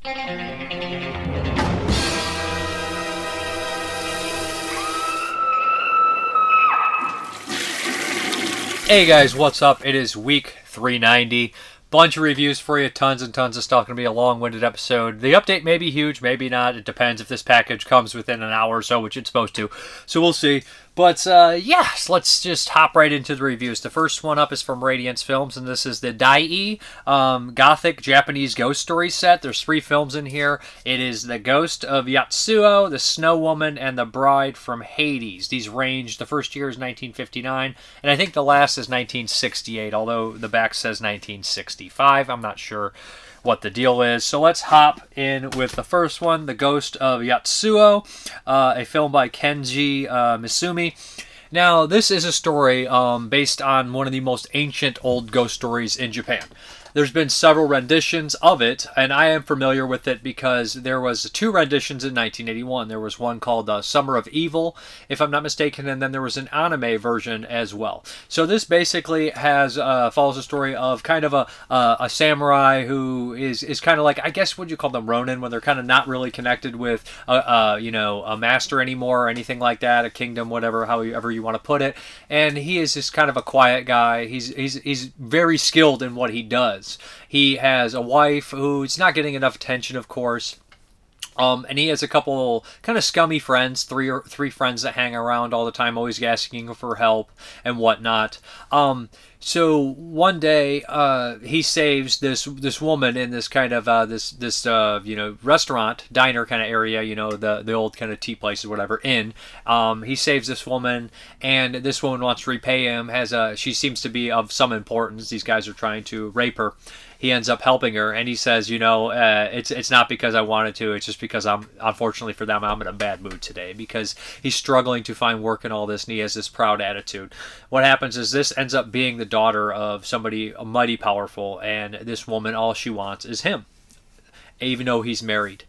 Hey guys, what's up? It is week 390. Bunch of reviews for you, tons and tons of stuff. Going to be a long-winded episode. The update may be huge, maybe not. It depends if this package comes within an hour or so, which it's supposed to. So we'll see. But yes, let's just hop right into the reviews. The first one up is from Radiance Films, and this is the Daiei Gothic Japanese Ghost Story set. There's 3 films in here. It is The Ghost of Yotsuya, The Snow Woman, and The Bride from Hades. These range, the first year is 1959, and I think the last is 1968, although the back says 1965. I'm not sure what the deal is. So let's hop in with the first one, The Ghost of Yotsuya, a film by Kenji Misumi. Now, this is a story based on one of the most ancient old ghost stories in Japan. There's been several renditions of it, and I am familiar with it because there was 2 renditions in 1981. There was one called Summer of Evil, if I'm not mistaken, and then there was an anime version as well. So this basically has follows a story of kind of a samurai who is kind of like, I guess, would you call them Ronin, when they're kind of not really connected with a master anymore or anything like that, a kingdom, whatever, however you want to put it. And he is just kind of a quiet guy. He's very skilled in what he does. He has a wife who's not getting enough attention, of course. And he has a couple kind of scummy friends, three friends that hang around all the time, always asking for help and whatnot. So one day, he saves this woman in this kind of this restaurant diner kind of area, the old kind of tea places, whatever. He saves this woman, and this woman wants to repay him. She seems to be of some importance. These guys are trying to rape her. He ends up helping her, and he says, it's not because I wanted to, it's just because unfortunately for them, I'm in a bad mood today, because he's struggling to find work and all this, and he has this proud attitude. What happens is this ends up being the daughter of somebody mighty powerful, and this woman, all she wants is him, even though he's married.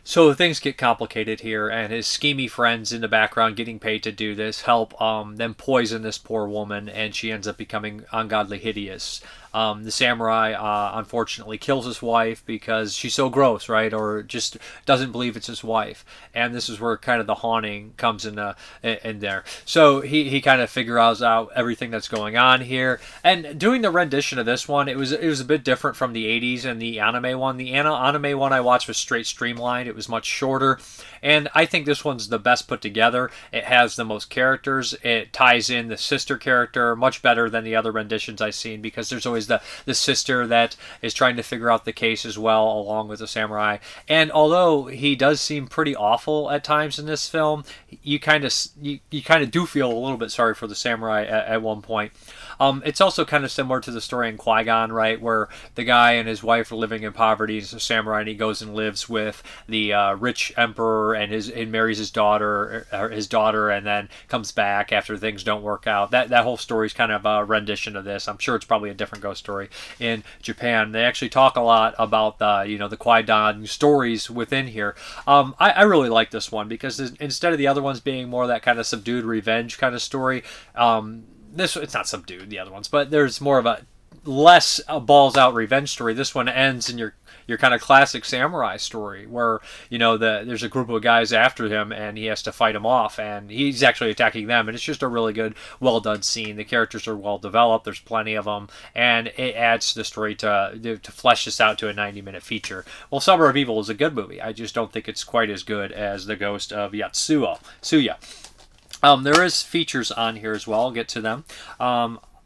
So things get complicated here, and his schemy friends in the background getting paid to do this help them poison this poor woman, and she ends up becoming ungodly hideous. The samurai, unfortunately, kills his wife because she's so gross, right? Or just doesn't believe it's his wife. And this is where kind of the haunting comes in there. So he kind of figures out everything that's going on here. And doing the rendition of this one, it was a bit different from the 80s and the anime one. The anime one I watched was straight streamlined. It was much shorter. And I think this one's the best put together. It has the most characters. It ties in the sister character much better than the other renditions I've seen, because there's always the sister that is trying to figure out the case as well, along with the samurai. And although he does seem pretty awful at times in this film, you kind of do feel a little bit sorry for the samurai at one point. It's also kind of similar to the story in Qui-Gon, right, where the guy and his wife are living in poverty. He's a samurai, and he goes and lives with the rich emperor and marries his daughter, and then comes back after things don't work out. That whole story is kind of a rendition of this. I'm sure it's probably a different ghost story in Japan. They actually talk a lot about the Qui-Gon stories within here. I really like this one because instead of the other ones being more that kind of subdued revenge kind of story, it's not subdued, the other ones, but there's more of a less balls out revenge story. This one ends in your kind of classic samurai story where there's a group of guys after him and he has to fight them off, and he's actually attacking them, and it's just a really good, well done scene. The characters are well developed, there's plenty of them, and it adds to the story to flesh this out to a 90-minute feature. Well, Summer of Evil is a good movie. I just don't think it's quite as good as The Ghost of Yotsuya. There is features on here as well. I'll get to them.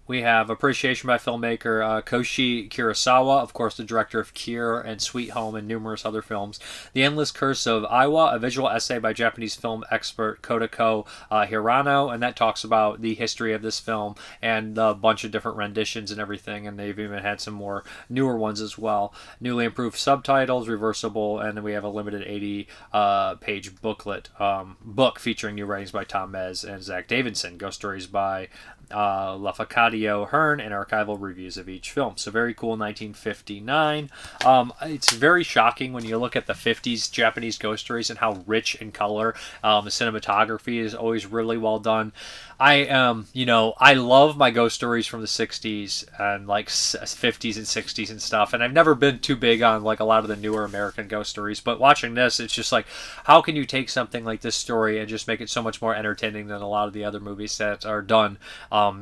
We have appreciation by filmmaker Koshi Kurosawa, of course, the director of Kier and Sweet Home and numerous other films. The Endless Curse of Aiwa, a visual essay by Japanese film expert Kodako Hirano, and that talks about the history of this film and a bunch of different renditions and everything, and they've even had some more newer ones as well. Newly improved subtitles, reversible, and then we have a limited 80-page book featuring new writings by Tom Mez and Zach Davidson. Ghost stories by Lafcadio Hearn, and archival reviews of each film. So very cool, 1959. It's very shocking when you look at the 50s Japanese ghost stories and how rich in color. The cinematography is always really well done. I love my ghost stories from the 60s and like 50s and 60s and stuff, and I've never been too big on like a lot of the newer American ghost stories, but watching this, it's just like, how can you take something like this story and just make it so much more entertaining than a lot of the other movies that are done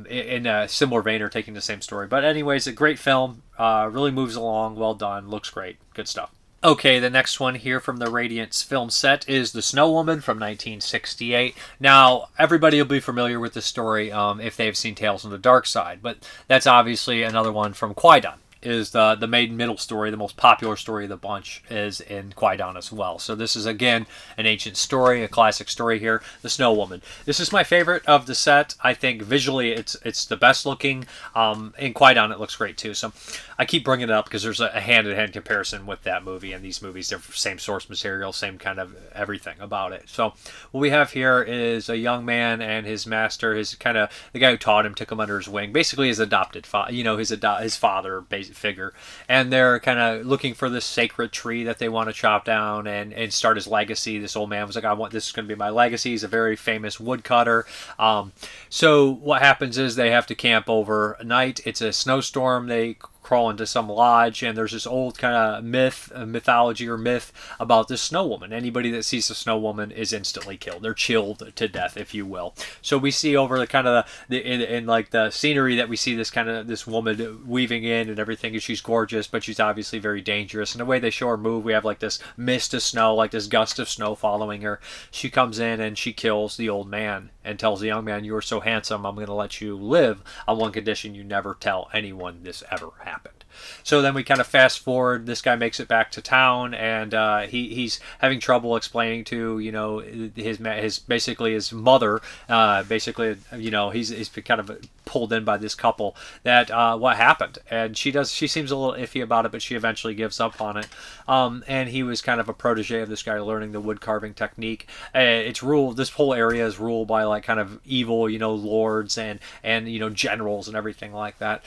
in a similar vein or taking the same story. But anyways, a great film, really moves along, well done, looks great, good stuff. Okay, the next one here from the Radiance film set is The Snow Woman from 1968. Now, everybody will be familiar with this story if they've seen Tales from the Dark Side, but that's obviously another one from Kwaidan. Is the main middle story, the most popular story of the bunch, is in Kwaidan as well. So this is, again, an ancient story, a classic story here, The Snow Woman. This is my favorite of the set. I think visually it's the best looking. In Kwaidan it looks great too. So I keep bringing it up because there's a hand-in-hand comparison with that movie and these movies. They're same source material, same kind of everything about it. So what we have here is a young man and his master, his kind of, the guy who taught him, took him under his wing, basically his adopted father, his father, basically figure, and they're kind of looking for this sacred tree that they want to chop down and start his legacy. This old man was like, this is going to be my legacy. He's a very famous woodcutter. So what happens is they have to camp overnight. It's a snowstorm. They crawl into some lodge, and there's this old kind of mythology or myth about this snow woman. Anybody that sees the snow woman is instantly killed. They're chilled to death, if you will. So we see over the kind of in like the scenery that we see this woman weaving in and everything, and she's gorgeous, but she's obviously very dangerous. And the way they show her move, we have like this mist of snow, like this gust of snow following her. She comes in and she kills the old man and tells the young man, "You are so handsome, I'm going to let you live on one condition: you never tell anyone this ever happened." So then we kind of fast forward. This guy makes it back to town, and he's having trouble explaining to his basically his mother. He's kind of pulled in by this couple that what happened, and she seems a little iffy about it, but she eventually gives up on it. And he was kind of a protege of this guy, learning the wood carving technique. It's ruled. This whole area is ruled by like kind of evil, lords and generals and everything like that.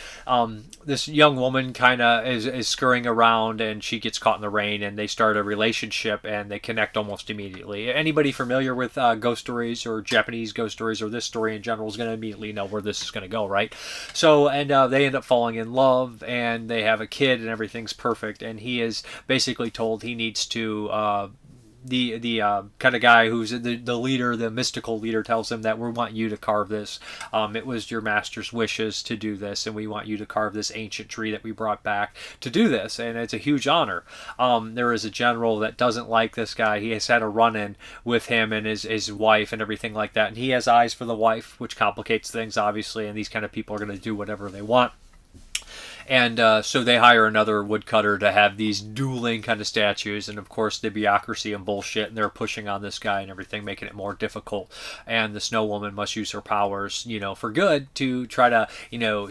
This young woman kind of is scurrying around, and she gets caught in the rain, and they start a relationship, and they connect almost immediately. Anybody familiar with ghost stories or Japanese ghost stories or this story in general is going to immediately know where this is going to go, right? So, and they end up falling in love, and they have a kid, and everything's perfect, and he is basically told he needs to the kind of guy who's the leader, the mystical leader, tells him that we want you to carve this. It was your master's wishes to do this, and we want you to carve this ancient tree that we brought back to do this, and it's a huge honor. There is a general that doesn't like this guy. He has had a run-in with him and his wife and everything like that, and he has eyes for the wife, which complicates things, obviously, and these kind of people are going to do whatever they want. And so they hire another woodcutter to have these dueling kind of statues, and of course the bureaucracy and bullshit, and they're pushing on this guy and everything, making it more difficult. And the Snow Woman must use her powers, for good to try to,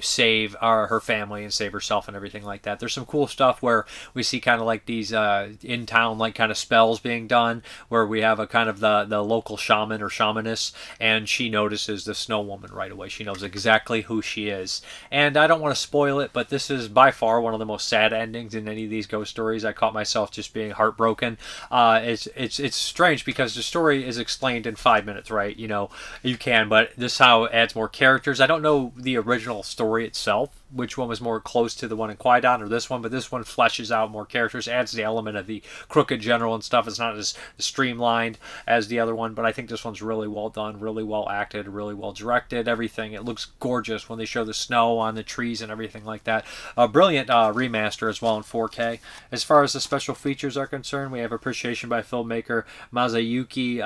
save her family and save herself and everything like that. There's some cool stuff where we see kind of like these in town like kind of spells being done, where we have a kind of the local shaman or shamaness, and she notices the Snow Woman right away. She knows exactly who she is, and I don't want to spoil it, but this is by far one of the most sad endings in any of these ghost stories. I caught myself just being heartbroken. It's strange because the story is explained in 5 minutes, right? You can, but this how it adds more characters. I don't know the original story itself, which one was more close to the one in Kwaidan or this one, but this one fleshes out more characters, adds the element of the crooked general and stuff. It's not as streamlined as the other one, but I think this one's really well done, really well acted, really well directed, everything. It looks gorgeous when they show the snow on the trees and everything like that. A brilliant remaster as well in 4K. As far as the special features are concerned, we have appreciation by filmmaker Masayuki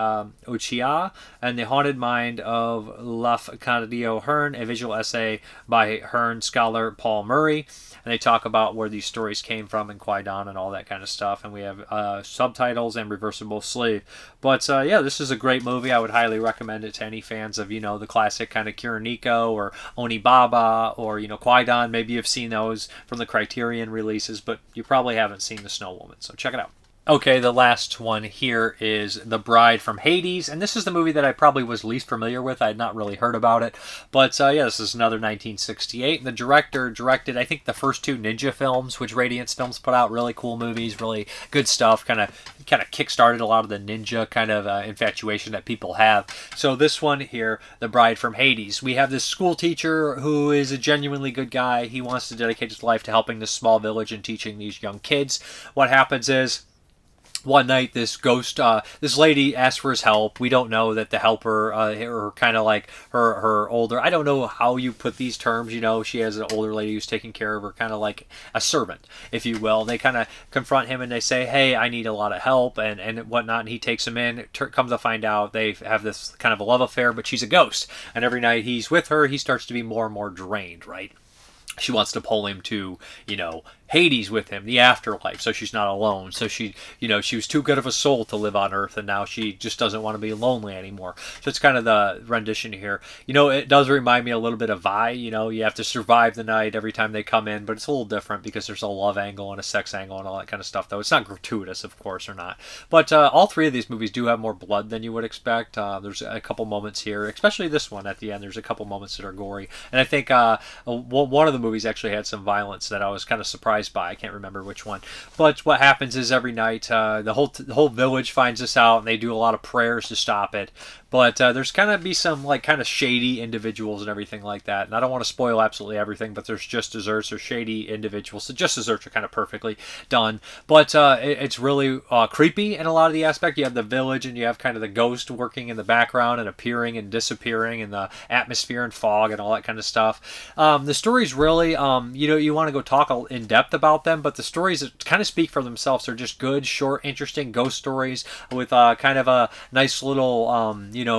Uchiha and The Haunted Mind of Lafcadio Hearn, a visual essay by Hearn scholar Paul Murray, and they talk about where these stories came from in Kwaidan and all that kind of stuff, and we have subtitles and reversible sleeve. But this is a great movie. I would highly recommend it to any fans of the classic kind of Kiriniko or Onibaba or Kwaidan. Maybe you've seen those from the Criterion releases, but you probably haven't seen The Snow Woman, so check it out. Okay, the last one here is The Bride from Hades, and this is the movie that I probably was least familiar with. I had not really heard about it, but yeah, this is another 1968. And the director directed, I think, the first two Ninja films, which Radiance Films put out. Really cool movies, really good stuff. Kind of kickstarted a lot of the ninja kind of infatuation that people have. So this one here, The Bride from Hades, we have this school teacher who is a genuinely good guy. He wants to dedicate his life to helping this small village and teaching these young kids. What happens is, one night this lady asks for his help. We don't know that the helper, or kind of like her older, I don't know how you put these terms, she has an older lady who's taking care of her, kind of like a servant, if you will. They kind of confront him and they say, hey, I need a lot of help and whatnot, and he takes them in. Comes to find out they have this kind of a love affair, but she's a ghost, and every night he's with her, he starts to be more and more drained, right? She wants to pull him to, Hades with him, the afterlife, so she's not alone. So she was too good of a soul to live on Earth, and now she just doesn't want to be lonely anymore. So it's kind of the rendition here. It does remind me a little bit of Vi. You have to survive the night every time they come in, but it's a little different because there's a love angle and a sex angle and all that kind of stuff, though. It's not gratuitous, of course, or not. But all three of these movies do have more blood than you would expect. There's a couple moments here, especially this one at the end. There's a couple moments that are gory. And I think one of the movies actually had some violence that I was kind of surprised by. I can't remember which one. But what happens is every night the whole village finds this out, and they do a lot of prayers to stop it. But there's kind of be some kind of shady individuals and everything like that. And I don't want to spoil absolutely everything, but there's just desserts or shady individuals. So just desserts are kind of perfectly done. But it's really creepy in a lot of the aspect. You have the village and you have kind of the ghost working in the background and appearing and disappearing in the atmosphere and fog and all that kind of stuff. The stories really, you want to go talk in depth about them, but the stories kind of speak for themselves. They're just good, short, interesting ghost stories with kind of a nice little,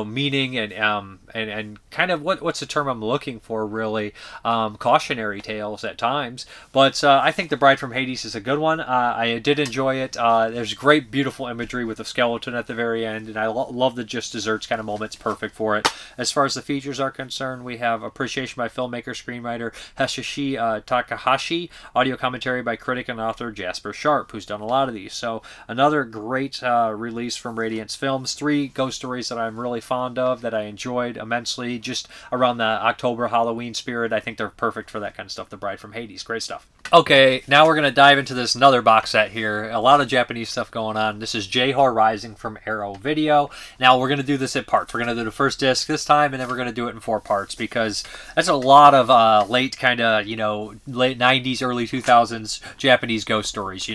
meaning and kind of what's the term I'm looking for, really, cautionary tales at times. But I think The Bride from Hades is a good one. I did enjoy it. There's great, beautiful imagery with a skeleton at the very end, and I love the just desserts kind of moments, perfect for it. As far as the features are concerned, we have appreciation by filmmaker, screenwriter Hisashi Takahashi, audio commentary by critic and author Jasper Sharp, who's done a lot of these. So another great release from Radiance Films. 3 ghost stories that I'm really fond of, that I enjoyed immensely, just around the October Halloween spirit. I think they're perfect for that kind of stuff. The Bride from Hades, great stuff. Okay, now we're going to dive into this another box set here. A lot of Japanese stuff going on. This is J-Horror Rising from Arrow Video. Now we're going to do this in parts. We're going to do the first disc this time, and then we're going to do it in 4 parts, because that's a lot of late kind of, late 90s, early 2000s Japanese ghost stories,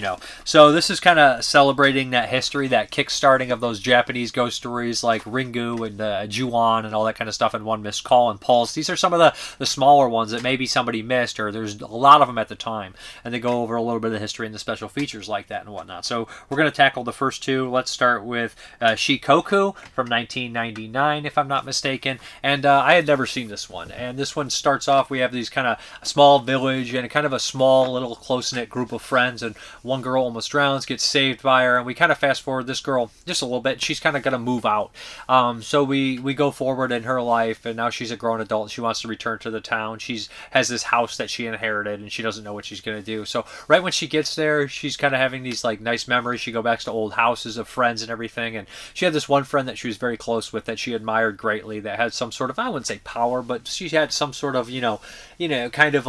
So this is kind of celebrating that history, that kickstarting of those Japanese ghost stories like Ringu and Ju-on and all that kind of stuff, and One Missed Call and Pulse. These are some of the smaller ones that maybe somebody missed, or there's a lot of them at the time, and they go over a little bit of the history and the special features like that and whatnot. So we're going to tackle the first 2. Let's start with Shikoku from 1999, if I'm not mistaken, and I had never seen this one. And this one starts off, we have these kind of small village and kind of a small little close-knit group of friends, and one girl almost drowns, gets saved by her, and we kind of fast forward this girl just a little bit. She's kind of going to move out. So we go forward in her life, and now she's a grown adult. She wants to return to the town. Has this house that she inherited, and she doesn't know what she's going to do. So right when she gets there, she's kind of having these nice memories. She goes back to old houses of friends and everything, and she had this one friend that she was very close with, that she admired greatly, that had some sort of, I wouldn't say power, but she had some sort of kind of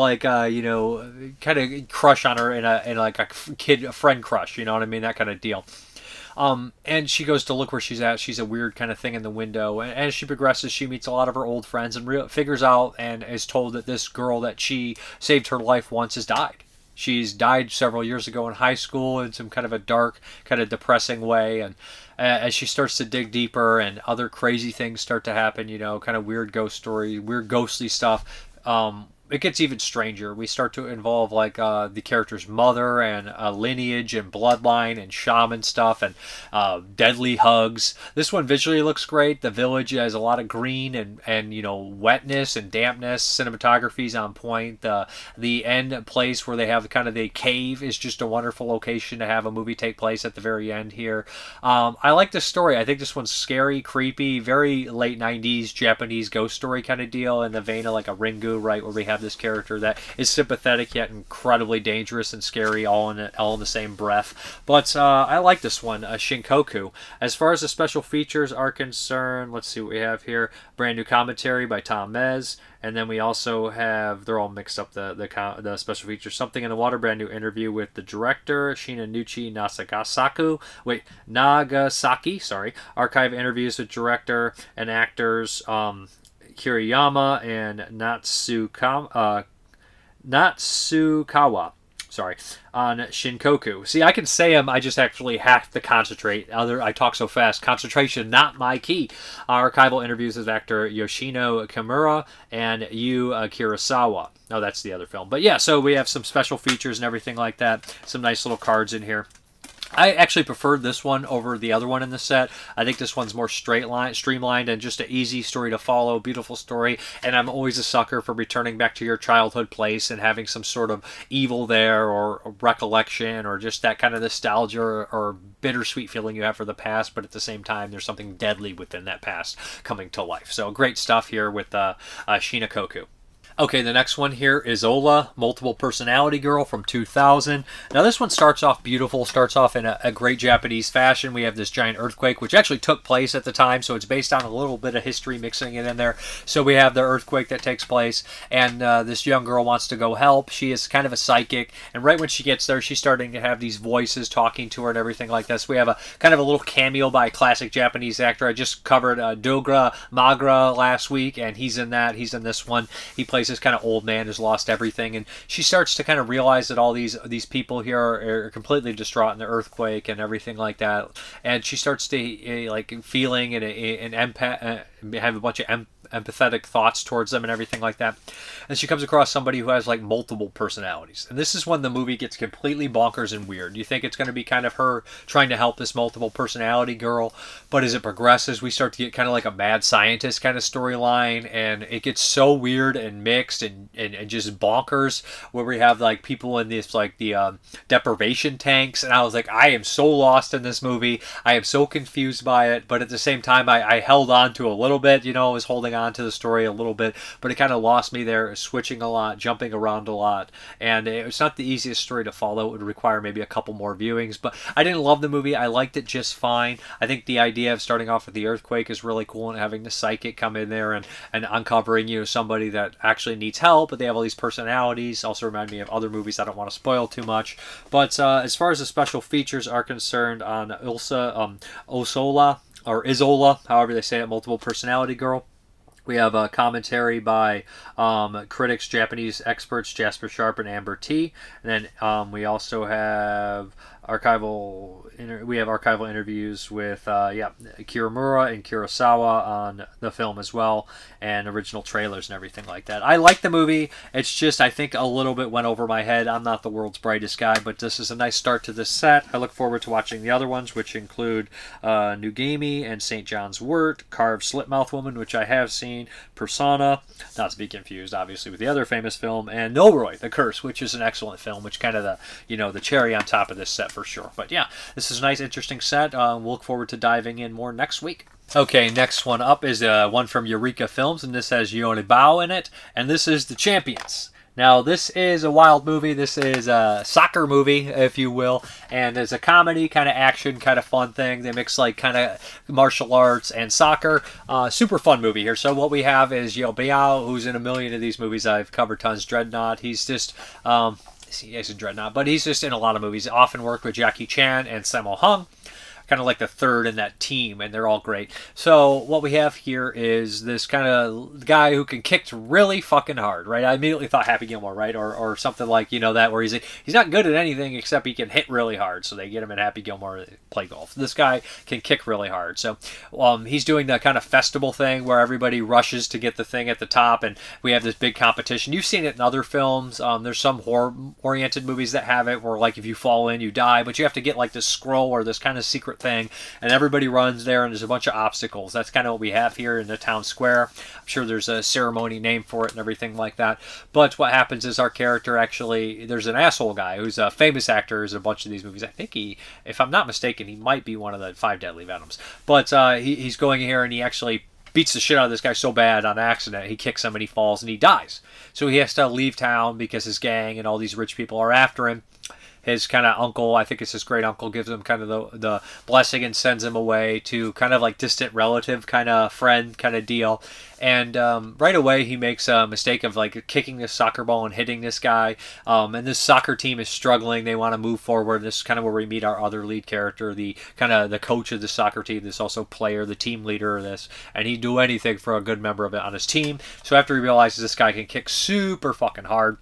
kind of crush on her, in a friend crush, you know what I mean, that kind of deal. And she goes to look where she's at. She's a weird kind of thing in the window. And as she progresses, she meets a lot of her old friends and figures out and is told that this girl that she saved her life once has died. She's died several years ago in high school in some kind of a dark, kind of depressing way. And as she starts to dig deeper and other crazy things start to happen, kind of weird ghost story, weird ghostly stuff, it gets even stranger. We start to involve the character's mother and lineage and bloodline and shaman stuff and deadly hugs. This one visually looks great. The village has a lot of green and wetness and dampness. Cinematography's on point. The end place where they have kind of the cave is just a wonderful location to have a movie take place at the very end here. I like this story. I think this one's scary, creepy, very late 90s Japanese ghost story kind of deal, in the vein of like a Ringu, right, where we have have this character that is sympathetic yet incredibly dangerous and scary all in the same breath. But I like this one, Shikoku. As far as the special features are concerned, let's see what we have here. Brand new commentary by Tom Mez. And then we also have, they're all mixed up, the special features. Something in the Water, brand new interview with the director, Nagasaki, archive interviews with director and actors, Kiriyama and Natsukawa. On Shikoku. See, I can say them, I just actually have to concentrate. I talk so fast. Concentration, not my key. Archival interviews with actor Yoshino Kimura and Yu Kurosawa. No, that's the other film. But yeah, so we have some special features and everything like that. Some nice little cards in here. I actually preferred this one over the other one in the set. I think this one's more streamlined, and just an easy story to follow, beautiful story. And I'm always a sucker for returning back to your childhood place and having some sort of evil there, or recollection, or just that kind of nostalgia or bittersweet feeling you have for the past, but at the same time there's something deadly within that past coming to life. So great stuff here with Shikoku. Okay, the next one here is Isola, Multiple Personality Girl from 2000. Now this one starts off beautiful, starts off in a great Japanese fashion. We have this giant earthquake, which actually took place at the time, so it's based on a little bit of history mixing it in there. So we have the earthquake that takes place, and this young girl wants to go help. She is kind of a psychic, and right when she gets there, she's starting to have these voices talking to her and everything like this. We have a kind of a little cameo by a classic Japanese actor. I just covered Dogra Magra last week, and he's in that. He's in this one. He plays this kind of old man who's lost everything, and she starts to kind of realize that all these people here are completely distraught in the earthquake and everything like that, and she starts to like feeling and have a bunch of empathetic thoughts towards them and everything like that. And she comes across somebody who has like multiple personalities, and this is when the movie gets completely bonkers and weird. You think it's going to be kind of her trying to help this multiple personality girl, but as it progresses, we start to get kind of like a mad scientist kind of storyline, and it gets so weird and mixed and just bonkers, where we have like people in this like the deprivation tanks, and I was like, I am so lost in this movie. I am so confused by it, but at the same time I held on to a little bit, I was holding on to the story a little bit, but it kind of lost me there, switching a lot, jumping around a lot, and it's not the easiest story to follow. It would require maybe a couple more viewings, but I didn't love the movie. I liked it just fine. I think the idea of starting off with the earthquake is really cool, and having the psychic come in there and uncovering somebody that actually needs help, but they have all these personalities also remind me of other movies I don't want to spoil too much. But as far as the special features are concerned on Isola, or Isola, however they say it, Multiple Personality Girl, we have a commentary by critics, Japanese experts, Jasper Sharp and Amber T. And then we also have archival interviews with Kiramura and Kurosawa on the film as well, and original trailers and everything like that. I like the movie. It's just, I think a little bit went over my head. I'm not the world's brightest guy, but this is a nice start to this set. I look forward to watching the other ones, which include Nugami and St. John's Wort, Carved Slipmouth Woman, which I have seen, Persona, not to be confused obviously with the other famous film, and Noroi, The Curse, which is an excellent film, which kind of the cherry on top of this set for sure. But yeah, this is a nice, interesting set. We'll look forward to diving in more next week. Okay, next one up is one from Eureka Films, and this has Yonibao in it, and this is The Champions. Now, this is a wild movie. This is a soccer movie, if you will, and it's a comedy, kind of action, kind of fun thing. They mix like kind of martial arts and soccer. Super fun movie here. So what we have is Biao, who's in a million of these movies. I've covered tons. Dreadnought. He's just he's in Dreadnought, but he's just in a lot of movies. Often worked with Jackie Chan and Sammo Hung. Kind of like the third in that team, and they're all great. So what we have here is this kind of guy who can kick really fucking hard, right? I immediately thought Happy Gilmore, right? Or something like, that, where he's not good at anything except he can hit really hard. So they get him in Happy Gilmore to play golf. This guy can kick really hard. So he's doing the kind of festival thing where everybody rushes to get the thing at the top, and we have this big competition. You've seen it in other films. There's some horror-oriented movies that have it where, like, if you fall in, you die, but you have to get, like, this scroll or this kind of secret thing, and everybody runs there, and there's a bunch of obstacles. That's kind of what we have here in the town square. I'm sure there's a ceremony name for it and everything like that. But what happens is our character actually, there's an asshole guy who's a famous actor in a bunch of these movies. I think if I'm not mistaken, he might be one of the 5 Deadly Venoms. But he's going here, and he actually beats the shit out of this guy so bad on accident, he kicks him and he falls and he dies. So he has to leave town because his gang and all these rich people are after him. His kind of uncle, I think it's his great uncle, gives him kind of the blessing and sends him away to kind of like distant relative kind of friend kind of deal. And right away he makes a mistake of like kicking this soccer ball and hitting this guy. And this soccer team is struggling. They want to move forward. This is kind of where we meet our other lead character, the kind of the coach of the soccer team. This also player, the team leader of this. And he'd do anything for a good member of it on his team. So after he realizes this guy can kick super fucking hard,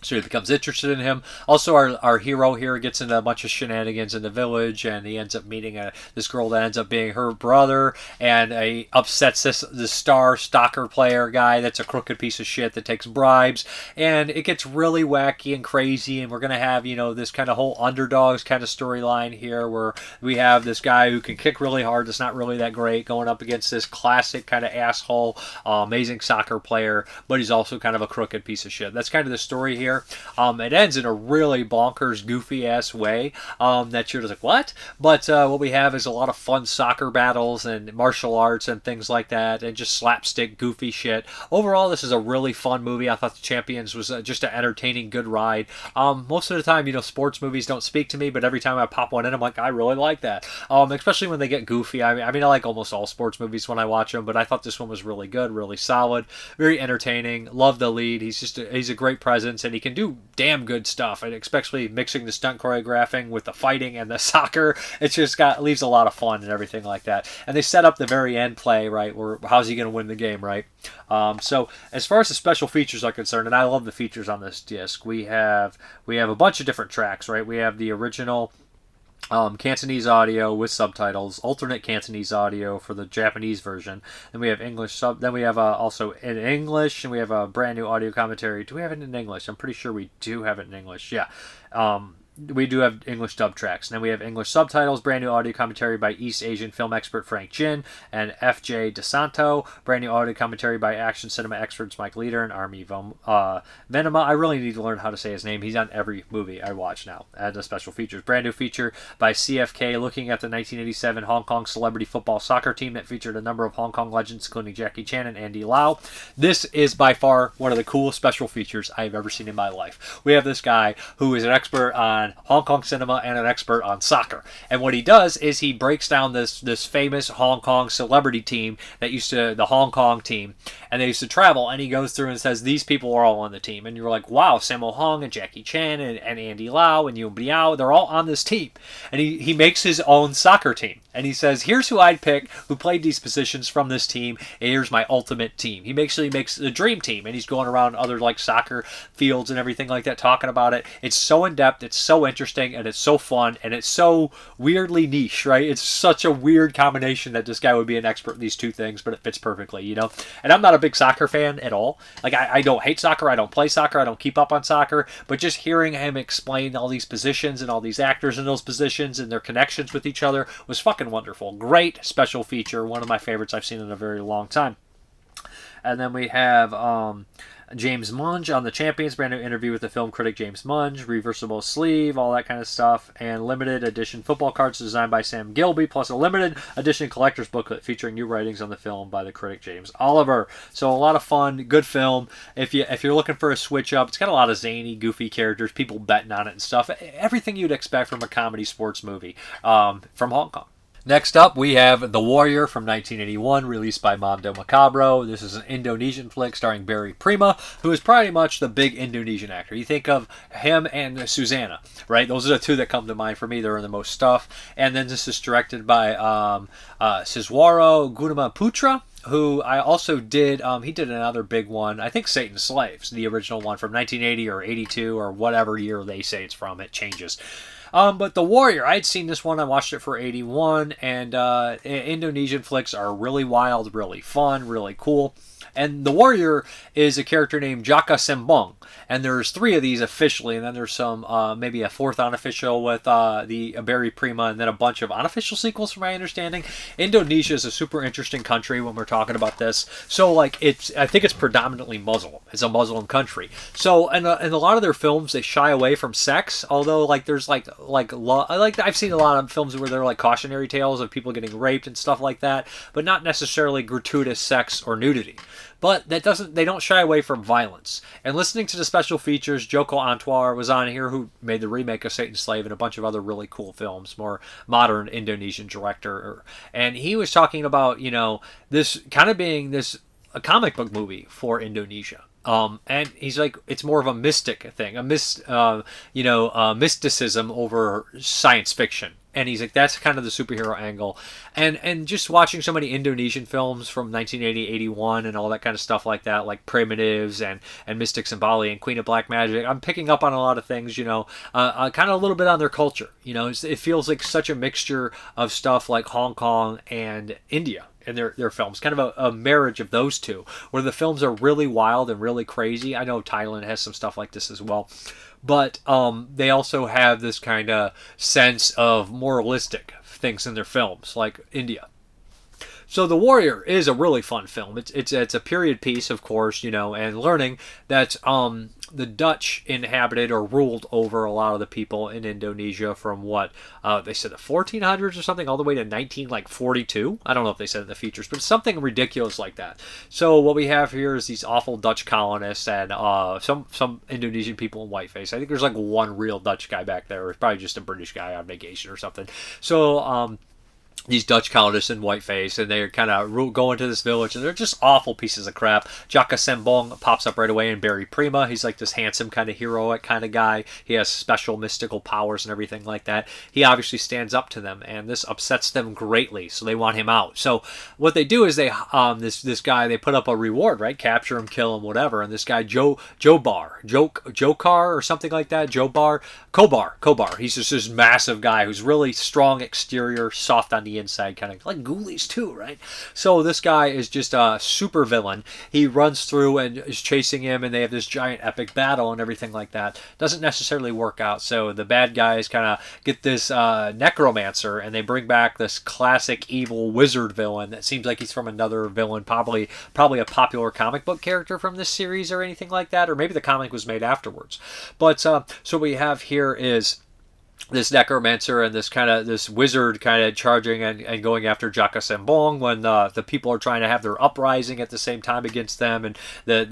so he becomes interested in him. Also, our hero here gets into a bunch of shenanigans in the village, and he ends up meeting this girl that ends up being her brother, and he upsets the star stalker player guy that's a crooked piece of shit that takes bribes, and it gets really wacky and crazy, and we're going to have, this kind of whole underdogs kind of storyline here, where we have this guy who can kick really hard, that's not really that great, going up against this classic kind of asshole, amazing soccer player, but he's also kind of a crooked piece of shit. That's kind of the story here. It ends in a really bonkers, goofy-ass way that you're just like, what? But what we have is a lot of fun soccer battles and martial arts and things like that, and just slapstick, goofy shit. Overall, this is a really fun movie. I thought The Champions was just an entertaining, good ride. Most of the time, sports movies don't speak to me, but every time I pop one in, I'm like, I really like that. Especially when they get goofy. I mean, I like almost all sports movies when I watch them, but I thought this one was really good, really solid, very entertaining. Love the lead. He's a great presence, and he can do damn good stuff, and especially mixing the stunt choreographing with the fighting and the soccer. It's just leaves a lot of fun and everything like that. And they set up the very end play, right, where how's he going to win the game, right? So as far as the special features are concerned, and I love the features on this disc, we have a bunch of different tracks, right? We have the original Cantonese audio with subtitles, alternate Cantonese audio for the Japanese version. Then we have English Then we have also in English, and we have a brand new audio commentary. Do we have it in English? I'm pretty sure we do have it in English. Yeah. We do have English dub tracks. And then we have English subtitles, brand new audio commentary by East Asian film expert Frank Jin and F.J. DeSanto, brand new audio commentary by action cinema experts Mike Leader and Army Venema. I really need to learn how to say his name. He's on every movie I watch now. And the special features. Brand new feature by CFK looking at the 1987 Hong Kong celebrity football soccer team that featured a number of Hong Kong legends, including Jackie Chan and Andy Lau. This is by far one of the coolest special features I've ever seen in my life. We have this guy who is an expert on Hong Kong cinema and an expert on soccer. And what he does is he breaks down this famous Hong Kong celebrity team the Hong Kong team, and they used to travel, and he goes through and says, these people are all on the team. And you're like, wow, Sammo Hung and Jackie Chan and Andy Lau and Yuen Biao, they're all on this team. And he makes his own soccer team. And he says, here's who I'd pick who played these positions from this team, and here's my ultimate team. He makes the dream team, and he's going around other like soccer fields and everything like that, talking about it. It's so in-depth, it's so interesting, and it's so fun, and it's so weirdly niche, right? It's such a weird combination that this guy would be an expert in these two things, but it fits perfectly, And I'm not a big soccer fan at all. Like, I don't hate soccer, I don't play soccer, I don't keep up on soccer, but just hearing him explain all these positions and all these actors in those positions and their connections with each other was fucking wonderful. Great special feature. One of my favorites I've seen in a very long time. And then we have James Munge on The Champions, brand new interview with the film critic James Munge, reversible sleeve, all that kind of stuff, and limited edition football cards designed by Sam Gilby, plus a limited edition collector's booklet featuring new writings on the film by the critic James Oliver. So a lot of fun, good film. If you're looking for a switch up, it's got a lot of zany, goofy characters, people betting on it and stuff. Everything you'd expect from a comedy sports movie from Hong Kong. Next up, we have The Warrior from 1981, released by Mondo Macabro. This is an Indonesian flick starring Barry Prima, who is pretty much the big Indonesian actor. You think of him and Susanna, right? Those are the two that come to mind for me. They're in the most stuff. And then this is directed by Siswaro Gunamaputra, who I also did, he did another big one, I think Satan's Slaves, the original one from 1980 or 82 or whatever year they say it's from. It changes. But The Warrior, I had seen this one, I watched it for 81, and Indonesian flicks are really wild, really fun, really cool. And the warrior is a character named Jaka Sembong. And there's 3 of these officially, and then there's some, maybe a 4th unofficial with the Barry Prima, and then a bunch of unofficial sequels from my understanding. Indonesia is a super interesting country when we're talking about this. So, like, I think it's predominantly Muslim. It's a Muslim country. So, in a lot of their films, they shy away from sex, although, like, there's, I've seen a lot of films where they're, like, cautionary tales of people getting raped and stuff like that, but not necessarily gratuitous sex or nudity. But they don't shy away from violence. And listening to the special features, Joko Anwar was on here, who made the remake of Satan's Slave and a bunch of other really cool films, more modern Indonesian director. And he was talking about, this kind of being a comic book movie for Indonesia. And he's like, it's more of a mystic thing, mysticism over science fiction. And he's like, that's kind of the superhero angle. And just watching so many Indonesian films from 1980, 81 and all that kind of stuff like that, like Primitives and Mystics in Bali and Queen of Black Magic, I'm picking up on a lot of things, kind of a little bit on their culture. It feels like such a mixture of stuff like Hong Kong and India in their films, kind of a marriage of those two, where the films are really wild and really crazy. I know Thailand has some stuff like this as well. But they also have this kind of sense of moralistic things in their films, like India. So The Warrior is a really fun film. It's a period piece, of course, and learning that the Dutch inhabited or ruled over a lot of the people in Indonesia from what they said the 1400s or something all the way to 1942. I don't know if they said in the features, but something ridiculous like that. So what we have here is these awful Dutch colonists and some Indonesian people in whiteface. I think there's like one real Dutch guy back there. It's probably just a British guy on vacation or something. So these Dutch colonists in whiteface, and they're kind of go into this village, and they're just awful pieces of crap. Jaka Sembong pops up right away in Barry Prima. He's like this handsome kind of heroic kind of guy. He has special mystical powers and everything like that. He obviously stands up to them, and this upsets them greatly, so they want him out. So what they do is they this guy, they put up a reward, right? Capture him, kill him, whatever. And this guy Jokar or something like that, Kobar. He's just this massive guy who's really strong exterior, soft on the inside, kind of like Ghoulies too, right? So this guy is just a super villain. He runs through and is chasing him, and they have this giant epic battle and everything like that. Doesn't necessarily work out. So the bad guys kind of get this necromancer, and they bring back this classic evil wizard villain that seems like he's from another villain, probably a popular comic book character from this series or anything like that, or maybe the comic was made afterwards. But so what we have here is this necromancer and this wizard kind of charging and going after Jaka Sembong when the people are trying to have their uprising at the same time against them, and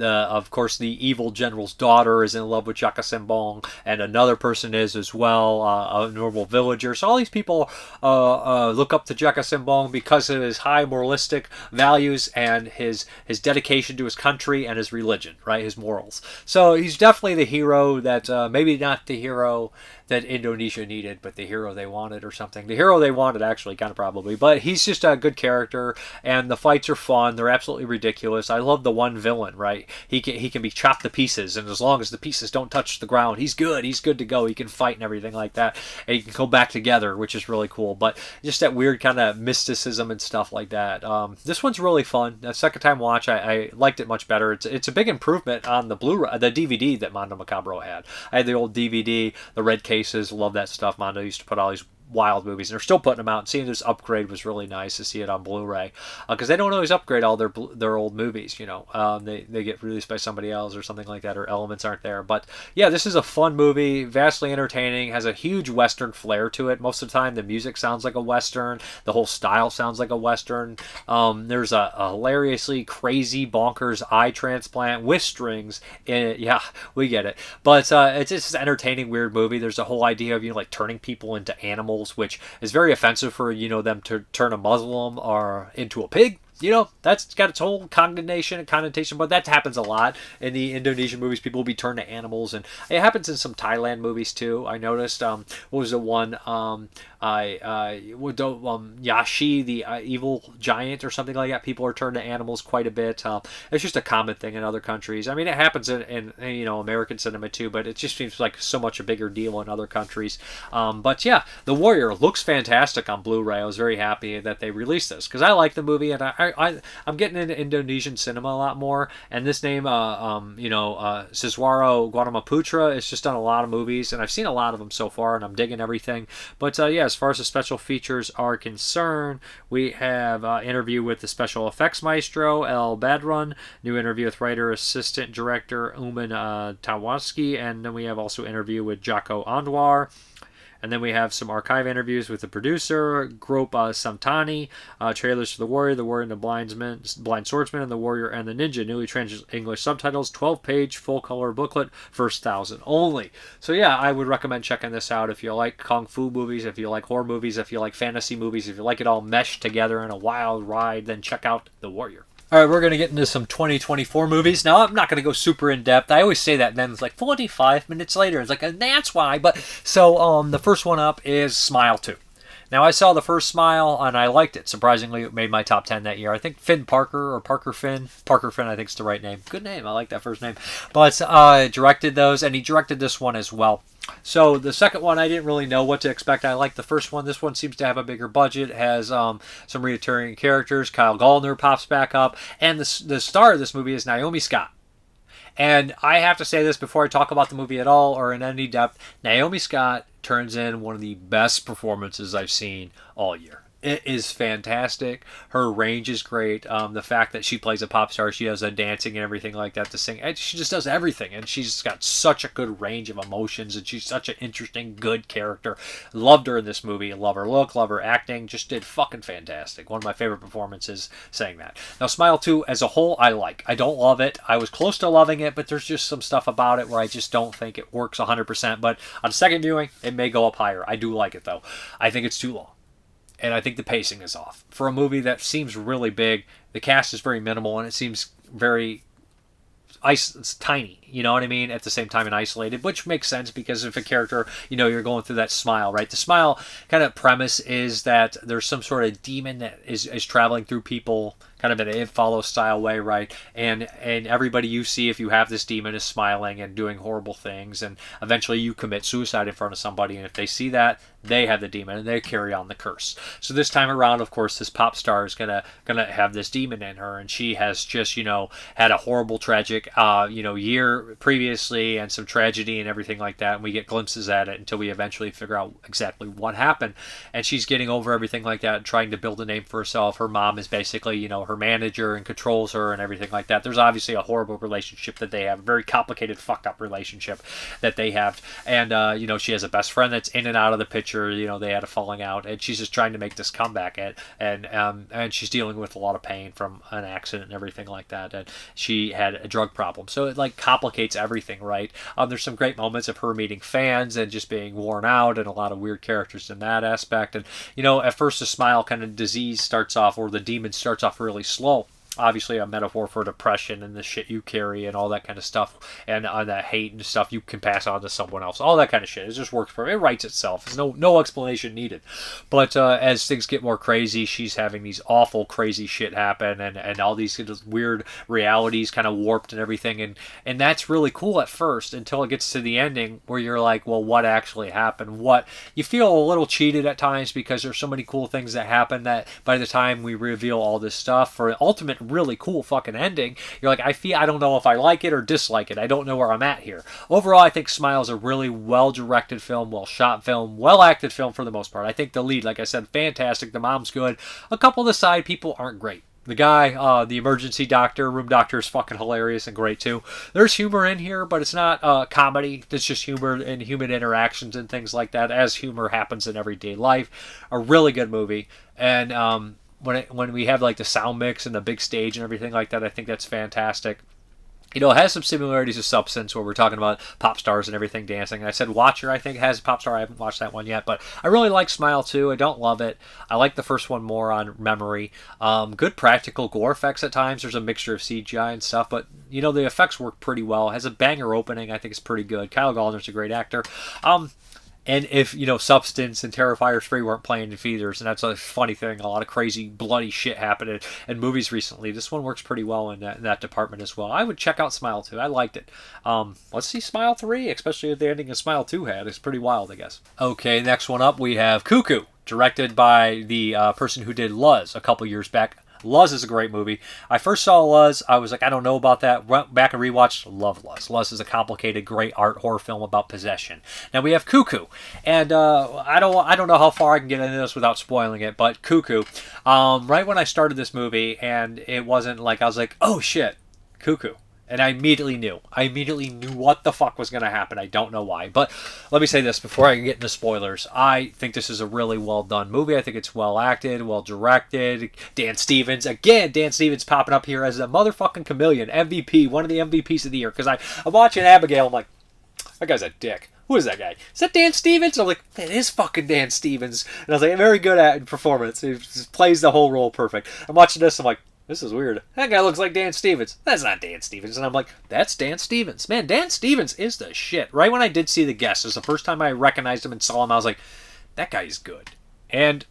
of course the evil general's daughter is in love with Jaka Sembong, and another person is as well, a normal villager. So all these people look up to Jaka Sembong because of his high moralistic values and his dedication to his country and his religion, right? His morals. So he's definitely the hero that maybe not the hero that Indonesia needed, but the hero they wanted or something. The hero they wanted, actually, kind of probably. But he's just a good character, and the fights are fun. They're absolutely ridiculous. I love the one villain, right? He can be chopped to pieces, and as long as the pieces don't touch the ground, he's good. He's good to go. He can fight and everything like that. And he can go back together, which is really cool. But just that weird kind of mysticism and stuff like that. This one's really fun. The second time watch, I liked it much better. It's a big improvement on the Blu-ray, the DVD that Mondo Macabro had. I had the old DVD, the red cases. Love that stuff. Mondo used to put all these wild movies, and they're still putting them out, and seeing this upgrade was really nice to see it on Blu-ray, because they don't always upgrade all their old movies, they get released by somebody else or something like that, or elements aren't there. But yeah, this is a fun movie, vastly entertaining, has a huge Western flair to it. Most of the time the music sounds like a Western, the whole style sounds like a Western. There's a hilariously crazy bonkers eye transplant with strings. Yeah, we get it, but it's just an entertaining weird movie. There's a whole idea of like turning people into animals, which is very offensive for them to turn a Muslim or into a pig. That's got its whole connotation and connotation, but that happens a lot in the Indonesian movies. People will be turned to animals, and it happens in some Thailand movies too. I noticed, what was the one, Yashi, the evil giant or something like that. People are turned to animals quite a bit. It's just a common thing in other countries. I mean, it happens in American cinema too, but it just seems like so much a bigger deal in other countries. But yeah, The Warrior looks fantastic on Blu-ray. I was very happy that they released this because I like the movie, and I'm getting into Indonesian cinema a lot more. And this name, Siswaro Guatamaputra, is just done a lot of movies, and I've seen a lot of them so far, and I'm digging everything. But yeah, as far as the special features are concerned, we have interview with the special effects maestro El Badrun, new interview with writer assistant director Uman Tawaski, and then we have also interview with Jocko Andwar. And then we have some archive interviews with the producer, Gropa Samtani, trailers for The Warrior and the Blind Swordsman, and The Warrior and the Ninja, newly translated English subtitles, 12-page full-color booklet, first 1,000 only. So yeah, I would recommend checking this out if you like kung fu movies, if you like horror movies, if you like fantasy movies, if you like it all meshed together in a wild ride, then check out The Warrior. All right, we're going to get into some 2024 movies. Now, I'm not going to go super in-depth. I always say that, and then it's like 45 minutes later. It's like, and that's why. But so the first one up is Smile 2. Now, I saw the first Smile, and I liked it. Surprisingly, it made my top 10 that year. I think Finn Parker, or Parker Finn. Parker Finn, I think is the right name. Good name. I like that first name. But directed those, and he directed this one as well. So the second one, I didn't really know what to expect. I liked the first one. This one seems to have a bigger budget. It has some reoccurring characters. Kyle Gallner pops back up. And the star of this movie is Naomi Scott. And I have to say this before I talk about the movie at all or in any depth. Naomi Scott turns in one of the best performances I've seen all year. It is fantastic. Her range is great. The fact that she plays a pop star, she does the dancing and everything like that to sing. She just does everything, and she's got such a good range of emotions, and she's such an interesting, good character. Loved her in this movie. Love her look, love her acting. Just did fucking fantastic. One of my favorite performances saying that. Now, Smile 2 as a whole, I like. I don't love it. I was close to loving it, but there's just some stuff about it where I just don't think it works 100%. But on second viewing, it may go up higher. I do like it, though. I think it's too long. And I think the pacing is off. For a movie that seems really big, the cast is very minimal, and it seems very it's tiny, you know what I mean, at the same time and isolated, which makes sense because if a character, you're going through that Smile, right? The Smile kind of premise is that there's some sort of demon that is traveling through people kind of in an It Follows style way, right? And everybody you see, if you have this demon, is smiling and doing horrible things, and eventually you commit suicide in front of somebody, and if they see that, they have the demon and they carry on the curse. So this time around, of course, this pop star is gonna have this demon in her, and she has just had a horrible, tragic year previously, and some tragedy and everything like that, and we get glimpses at it until we eventually figure out exactly what happened. And she's getting over everything like that and trying to build a name for herself. Her mom is basically her manager and controls her and everything like that. There's obviously a horrible relationship that they have, a very complicated, fucked up relationship that they have, and she has a best friend that's in and out of the picture. They had a falling out, and she's just trying to make this comeback and she's dealing with a lot of pain from an accident and everything like that, and she had a drug problem, so it complicates everything, right? There's some great moments of her meeting fans and just being worn out, and a lot of weird characters in that aspect. And at first the Smile kind of disease starts off, or the demon starts off really slow. Obviously a metaphor for depression and the shit you carry and all that kind of stuff, and that hate and stuff you can pass on to someone else, all that kind of shit. It just works for it. It writes itself. There's no explanation needed. But as things get more crazy, she's having these awful crazy shit happen, and all these weird realities kind of warped and everything, and that's really cool at first until it gets to the ending where you're like, well, what actually happened? What you feel a little cheated at times because there's so many cool things that happen that by the time we reveal all this stuff for an ultimate really cool fucking ending, you're like, I don't know if I like it or dislike it. I don't know where I'm at here. Overall, I think Smile is a really well-directed film, well-shot film, well-acted film for the most part. I think the lead, like I said, fantastic. The mom's good. A couple of the side people aren't great. The guy, the emergency doctor, room doctor, is fucking hilarious and great too. There's humor in here, but it's not comedy. It's just humor and human interactions and things like that, as humor happens in everyday life. A really good movie. And when we have the sound mix and the big stage and everything like that, I think that's fantastic. It has some similarities to Substance, where we're talking about pop stars and everything dancing. And I said Watcher, I think, has pop star. I haven't watched that one yet, but I really like Smile 2. I don't love it. I like the first one more on memory. Good practical gore effects at times. There's a mixture of CGI and stuff, but the effects work pretty well. It has a banger opening. I think it's pretty good. Kyle Gallner's a great actor. And if, Substance and Terrifier 3 weren't playing in theaters, and that's a funny thing, a lot of crazy, bloody shit happened in movies recently. This one works pretty well in that department as well. I would check out Smile 2. I liked it. Let's see Smile 3, especially the ending of Smile 2 had. It's pretty wild, I guess. Okay, next one up, we have Cuckoo, directed by the person who did Luz a couple years back. Luz is a great movie. I first saw Luz. I was like, I don't know about that. Went back and rewatched. Love Luz. Luz is a complicated, great art horror film about possession. Now we have Cuckoo, and I don't know how far I can get into this without spoiling it. But Cuckoo, right when I started this movie, and it wasn't like I was like, oh shit, Cuckoo. And I immediately knew. What the fuck was going to happen. I don't know why. But let me say this before I get into spoilers. I think this is a really well done movie. I think it's well acted, well directed. Dan Stevens. Again, Dan Stevens popping up here as a motherfucking chameleon. MVP. One of the MVPs of the year. Because I'm watching Abigail. I'm like, that guy's a dick. Who is that guy? Is that Dan Stevens? I'm like, that is fucking Dan Stevens. And I was like, very good at performance. He just plays the whole role perfect. I'm watching this. I'm like, this is weird. That guy looks like Dan Stevens. That's not Dan Stevens. And I'm like, that's Dan Stevens. Man, Dan Stevens is the shit. Right when I did see The Guest, it was the first time I recognized him and saw him, I was like, that guy is good. And,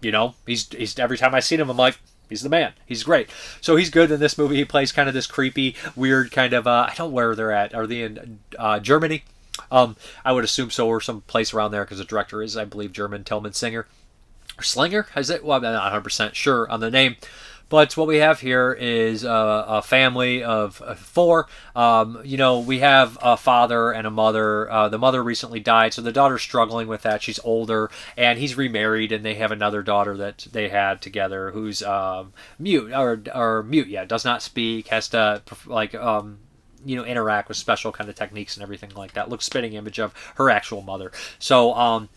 he's every time I see him, I'm like, he's the man. He's great. So he's good in this movie. He plays kind of this creepy, weird kind of, I don't know where they're at. Are they in Germany? I would assume so, or some place around there, because the director is, I believe, German. Tillman Singer. Or Slinger? Is it? Well, I'm not 100% sure on the name. But what we have here is a family of four. We have a father and a mother. The mother recently died, so the daughter's struggling with that. She's older, and he's remarried, and they have another daughter that they had together who's mute, or mute, does not speak, has to, interact with special kind of techniques and everything like that. Looks spitting image of her actual mother. So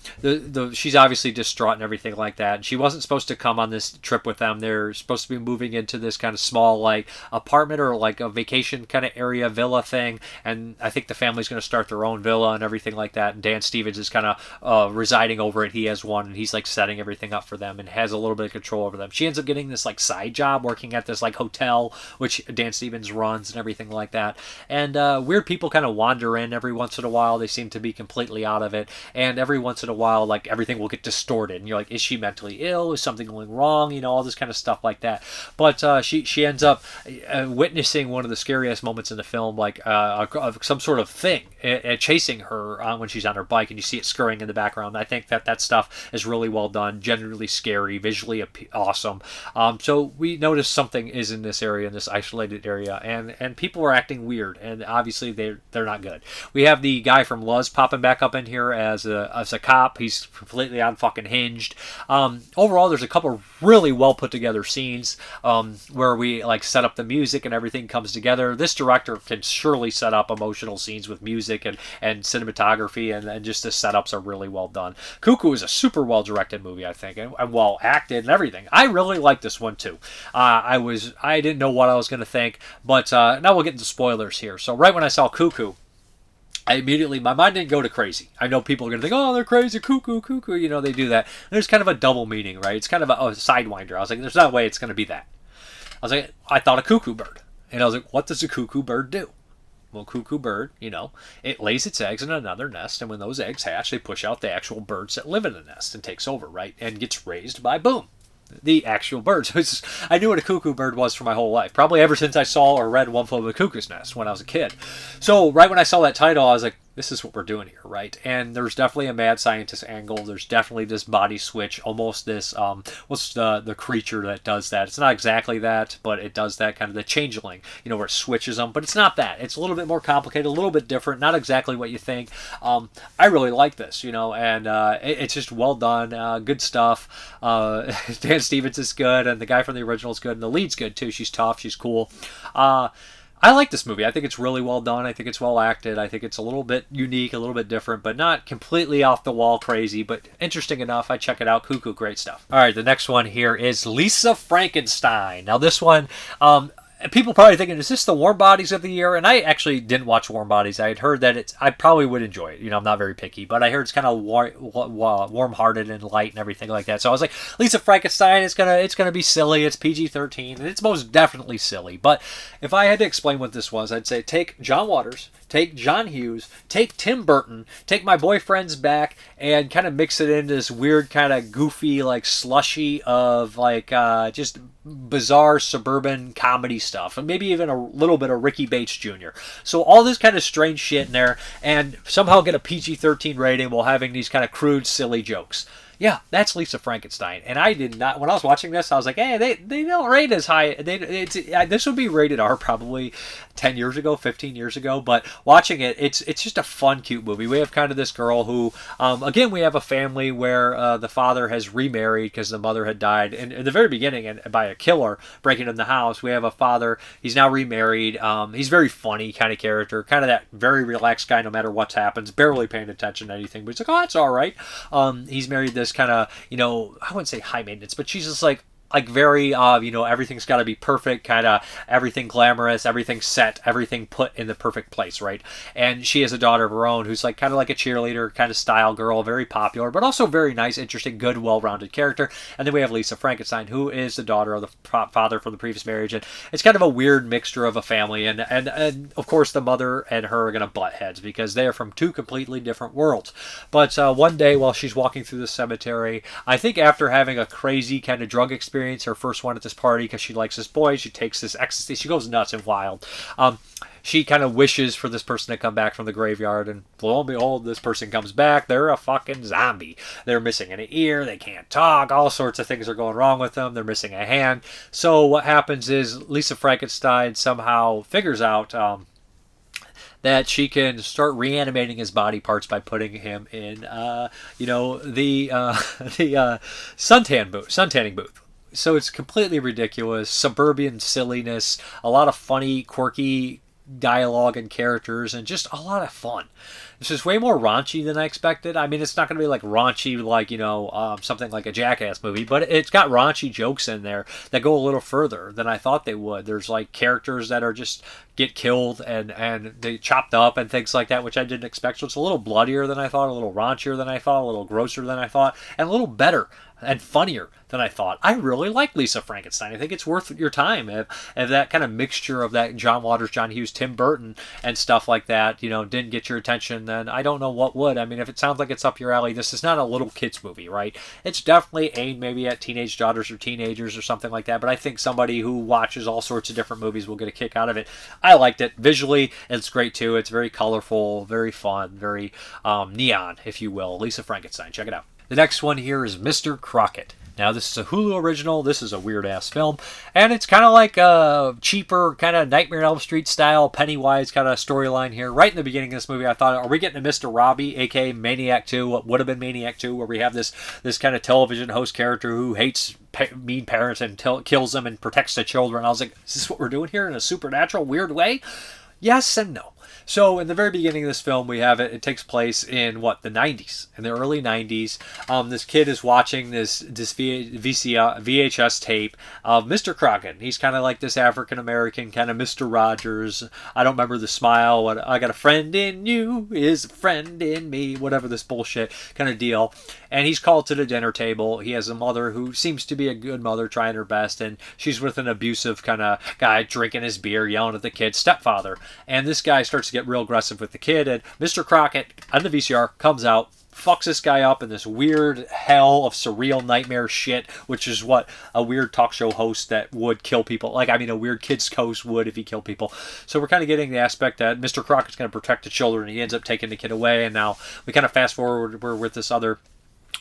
she's obviously distraught and everything like that. And she wasn't supposed to come on this trip with them. They're supposed to be moving into this kind of small like apartment or like a vacation kind of area villa thing. And I think the family's going to start their own villa and everything like that. And Dan Stevens is kind of residing over it. He has one, and he's like setting everything up for them and has a little bit of control over them. She ends up getting this like side job working at this like hotel, which Dan Stevens runs and everything like that. And weird people kind of wander in every once in a while. They seem to be completely out of it. And every once in a while, like, everything will get distorted. And you're like, is she mentally ill? Is something going wrong? All this kind of stuff like that. But she ends up witnessing one of the scariest moments in the film, like some sort of thing chasing her when she's on her bike. And you see it scurrying in the background. I think that stuff is really well done. Generally scary. Visually awesome. So we notice something is in this area, in this isolated area. And people are acting weird. And obviously they're not good. We have the guy from Luz popping back up in here as a cop. He's completely unfucking-hinged. Overall, there's a couple really well put together scenes where we like set up the music and everything comes together. This director can surely set up emotional scenes with music and cinematography, and just the setups are really well done. Cuckoo is a super well directed movie, I think, and well acted and everything. I really like this one too. I didn't know what I was going to think, but now we'll get into spoilers here. So right when I saw Cuckoo, my mind didn't go to crazy. I know people are going to think, oh, they're crazy, cuckoo. They do that. There's kind of a double meaning, right? It's kind of a sidewinder. I was like, there's no way it's going to be that. I thought a cuckoo bird. And I was like, what does a cuckoo bird do? Well, cuckoo bird, it lays its eggs in another nest, and when those eggs hatch, they push out the actual birds that live in the nest and takes over, right? And gets raised by, boom, the actual birds. I knew what a cuckoo bird was for my whole life. Probably ever since I saw or read One Flew Over the Cuckoo's Nest when I was a kid. So right when I saw that title, I was like, this is what we're doing here, right? And there's definitely a mad scientist angle. There's definitely this body switch, almost this, what's the creature that does that? It's not exactly that, but it does that kind of the changeling, where it switches them. But it's not that. It's a little bit more complicated, a little bit different, not exactly what you think. I really like this, and it's just well done, good stuff. Dan Stevens is good, and the guy from the original is good, and the lead's good too. She's tough, she's cool. I like this movie. I think it's really well done. I think it's well acted. I think it's a little bit unique, a little bit different, but not completely off the wall crazy, but interesting enough. I check it out. Cuckoo, great stuff. All right, the next one here is Lisa Frankenstein. Now this one, people probably thinking, is this the Warm Bodies of the year? And I actually didn't watch Warm Bodies. I had heard that I probably would enjoy it. I'm not very picky, but I heard it's kind of warm-hearted and light and everything like that. So I was like, Lisa Frankenstein, it's gonna be silly. It's PG-13, and it's most definitely silly. But if I had to explain what this was, I'd say take John Waters, take John Hughes, take Tim Burton, take My Boyfriend's Back, and kind of mix it into this weird kind of goofy, like slushy of like just bizarre suburban comedy stuff, and maybe even a little bit of Ricky Bates Jr. So all this kind of strange shit in there, and somehow get a PG-13 rating while having these kind of crude, silly jokes. Yeah, that's Lisa Frankenstein. And I did not, when I was watching this, I was like, hey, they don't rate as high. This would be rated R probably 10 years ago, 15 years ago. But watching it, it's just a fun, cute movie. We have kind of this girl who, again, we have a family where the father has remarried because the mother had died in the very beginning and by a killer breaking in the house. We have a father, he's now remarried. He's very funny kind of character, kind of that very relaxed guy no matter what happens, barely paying attention to anything. But he's like, oh, it's all right. He's married this kind of, I wouldn't say high maintenance, but she's just like very, everything's got to be perfect, kind of everything glamorous, everything set, everything put in the perfect place, right? And she has a daughter of her own who's like kind of like a cheerleader kind of style girl, very popular, but also very nice, interesting, good, well-rounded character. And then we have Lisa Frankenstein, who is the daughter of the father from the previous marriage, and it's kind of a weird mixture of a family, and of course the mother and her are going to butt heads because they are from two completely different worlds. But one day while she's walking through the cemetery, I think after having a crazy kind of drug experience, her first one at this party because she likes this boy, she takes this ecstasy, she goes nuts and wild. She kind of wishes for this person to come back from the graveyard, and lo and behold, this person comes back. They're a fucking zombie. They're missing an ear, they can't talk, all sorts of things are going wrong with them, they're missing a hand. So what happens is Lisa Frankenstein somehow figures out that she can start reanimating his body parts by putting him in, the suntanning booth. So it's completely ridiculous, suburban silliness, a lot of funny, quirky dialogue and characters, and just a lot of fun. This is way more raunchy than I expected. I mean, it's not going to be like raunchy like, something like a Jackass movie, but it's got raunchy jokes in there that go a little further than I thought they would. There's like characters that are just get killed and they chopped up and things like that, which I didn't expect. So it's a little bloodier than I thought, a little raunchier than I thought, a little grosser than I thought, and a little better and funnier than I thought. I really like Lisa Frankenstein. I think it's worth your time. If that kind of mixture of that John Waters, John Hughes, Tim Burton, and stuff like that, didn't get your attention, then I don't know what would. I mean, if it sounds like it's up your alley, this is not a little kids movie, right? It's definitely aimed maybe at teenage daughters or teenagers or something like that, but I think somebody who watches all sorts of different movies will get a kick out of it. I liked it. Visually, it's great too. It's very colorful, very fun, very neon, if you will. Lisa Frankenstein. Check it out. The next one here is Mr. Crocket. Now, this is a Hulu original. This is a weird-ass film. And it's kind of like a cheaper, kind of Nightmare on Elm Street style, Pennywise kind of storyline here. Right in the beginning of this movie, I thought, are we getting a Mr. Robbie, a.k.a. Maniac 2, what would have been Maniac 2, where we have this kind of television host character who hates mean parents and kills them and protects the children. I was like, is this what we're doing here in a supernatural, weird way? Yes and no. So in the very beginning of this film, we have it takes place in the 90s, in the early 90s. This kid is watching this VHS tape of Mr. Crocket. He's kind of like this African-American kind of Mr. Rogers. I don't remember the smile. I got a friend in you is a friend in me, whatever this bullshit kind of deal. And he's called to the dinner table. He has a mother who seems to be a good mother, trying her best, and she's with an abusive kind of guy drinking his beer, yelling at the kid's stepfather. And this guy starts to get real aggressive with the kid, and Mr. Crocket on the VCR comes out, fucks this guy up in this weird hell of surreal nightmare shit, which is what a weird talk show host that would kill people, a weird kid's host would if he killed people. So we're kind of getting the aspect that Mr. Crocket's going to protect the children, and he ends up taking the kid away, and now we kind of fast forward, we're with this other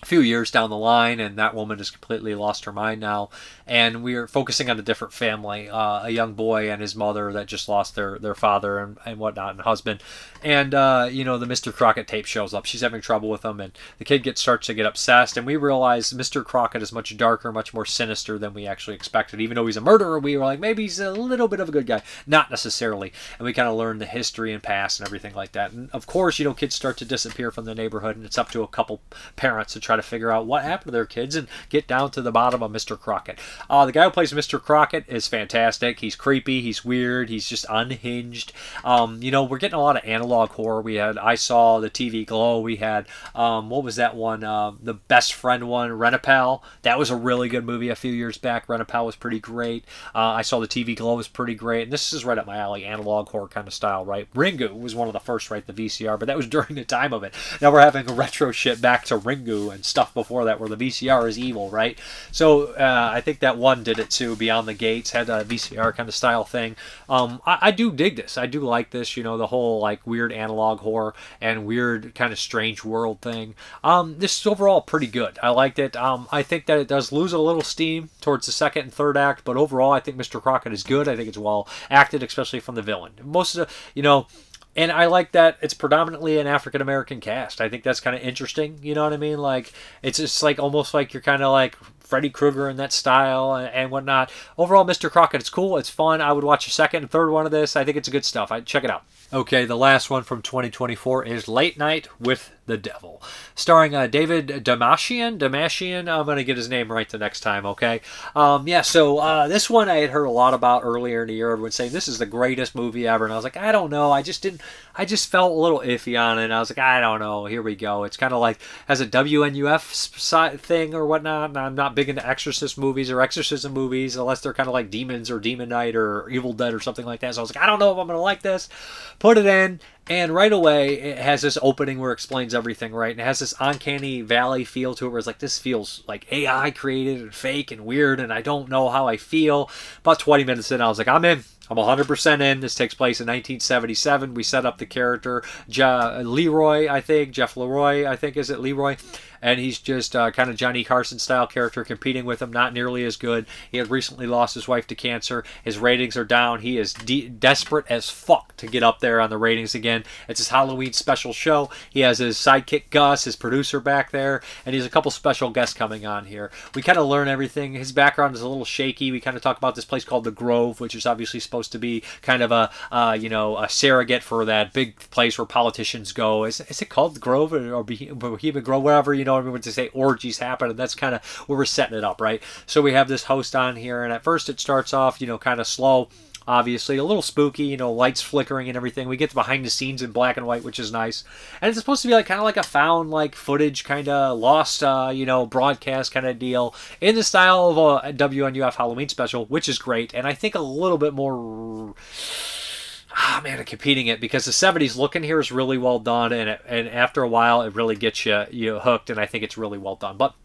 few years down the line, and that woman has completely lost her mind now, and we are focusing on a different family, a young boy and his mother that just lost their father and whatnot, and husband. And the Mr. Crocket tape shows up. She's having trouble with him, and the kid starts to get obsessed, and we realize Mr. Crocket is much darker, much more sinister than we actually expected. Even though he's a murderer, we were like, maybe he's a little bit of a good guy. Not necessarily. And we kind of learn the history and past and everything like that. And of course, kids start to disappear from the neighborhood, and it's up to a couple parents to try try to figure out what happened to their kids and get down to the bottom of Mr. Crocket. The guy who plays Mr. Crocket is fantastic. He's creepy, he's weird, he's just unhinged. We're getting a lot of analog horror. We had Isola, the TV Glow. We had, what was that one? The best friend one, Renapal. That was a really good movie a few years back. Renapal was pretty great. I saw the TV Glow was pretty great. And this is right up my alley, analog horror kind of style, right? Ringu was one of the first, right? The VCR, but that was during the time of it. Now we're having a retro shit back to Ringu and stuff before that where the VCR is evil, right? So I think that one did it too. Beyond the Gates had a VCR kind of style thing. I do dig this. I do like this, the whole like weird analog horror and weird kind of strange world thing. This is overall pretty good. I liked it. I think that it does lose a little steam towards the second and third act, but overall I think Mr. Crocket is good. I think it's well acted, especially from the villain. Most of the, and I like that it's predominantly an African American cast. I think that's kind of interesting. You know what I mean? Like, it's just like almost like you're kind of like Freddy Krueger in that style and whatnot. Overall, Mr. Crocket, it's cool. It's fun. I would watch a second and third one of this. I think it's good stuff. I'd check it out. Okay, the last one from 2024 is Late Night with the Devil, starring David Damashian. I'm going to get his name right the next time, okay? So this one I had heard a lot about earlier in the year. Everyone saying this is the greatest movie ever, and I was like, I don't know. I just felt a little iffy on it, and I was like, I don't know. Here we go. It's kind of like, has a WNUF thing or whatnot, and I'm not big into exorcism movies unless they're kind of like Demons or Demon Knight or Evil Dead or something like that. So I was like, I don't know if I'm going to like this. Put it in, and right away it has this opening where it explains everything, right? And it has this uncanny valley feel to it where it's like, this feels like AI created and fake and weird, and I don't know how I feel. About 20 minutes in, I was like, I'm in. I'm 100% in. This takes place in 1977. We set up the character Leroy, I think. Jeff Leroy, I think. Is it Leroy? And he's just kind of Johnny Carson style character, competing with him, not nearly as good. He had recently lost his wife to cancer. His ratings are down. He is desperate as fuck to get up there on the ratings again. It's his Halloween special show. He has his sidekick Gus, his producer, back there, and he has a couple special guests coming on here. We kind of learn everything. His background is a little shaky. We kind of talk about this place called The Grove, which is obviously supposed to be kind of a surrogate for that big place where politicians go. Is it called The Grove or Bohemian Grove, whatever, when they say orgies happen, and that's kind of where we're setting it up, right? So we have this host on here, and at first it starts off, kind of slow, obviously, a little spooky, lights flickering and everything. We get the behind the scenes in black and white, which is nice. And it's supposed to be like kind of like a found like footage, kind of lost, broadcast kind of deal in the style of a WNUF Halloween special, which is great. And I think a little bit more... I'm competing it because the 70s look in here is really well done, and after a while it really gets you hooked, and I think it's really well done. But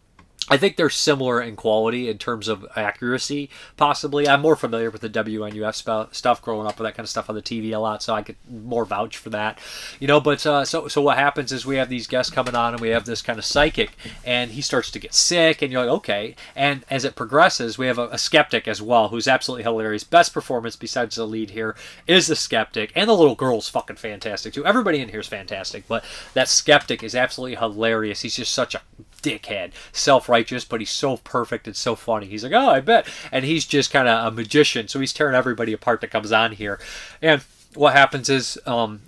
I think they're similar in quality in terms of accuracy, possibly. I'm more familiar with the WNUF stuff, growing up with that kind of stuff on the TV a lot, so I could more vouch for that. But so what happens is we have these guests coming on, and we have this kind of psychic, and he starts to get sick, and you're like, okay. And as it progresses, we have a skeptic as well, who's absolutely hilarious. Best performance besides the lead here is the skeptic, and the little girl's fucking fantastic too. Everybody in here is fantastic, but that skeptic is absolutely hilarious. He's just such a dickhead, self-righteous, but he's so perfect and so funny. He's like, oh, I bet. And he's just kind of a magician, so he's tearing everybody apart that comes on here. And what happens is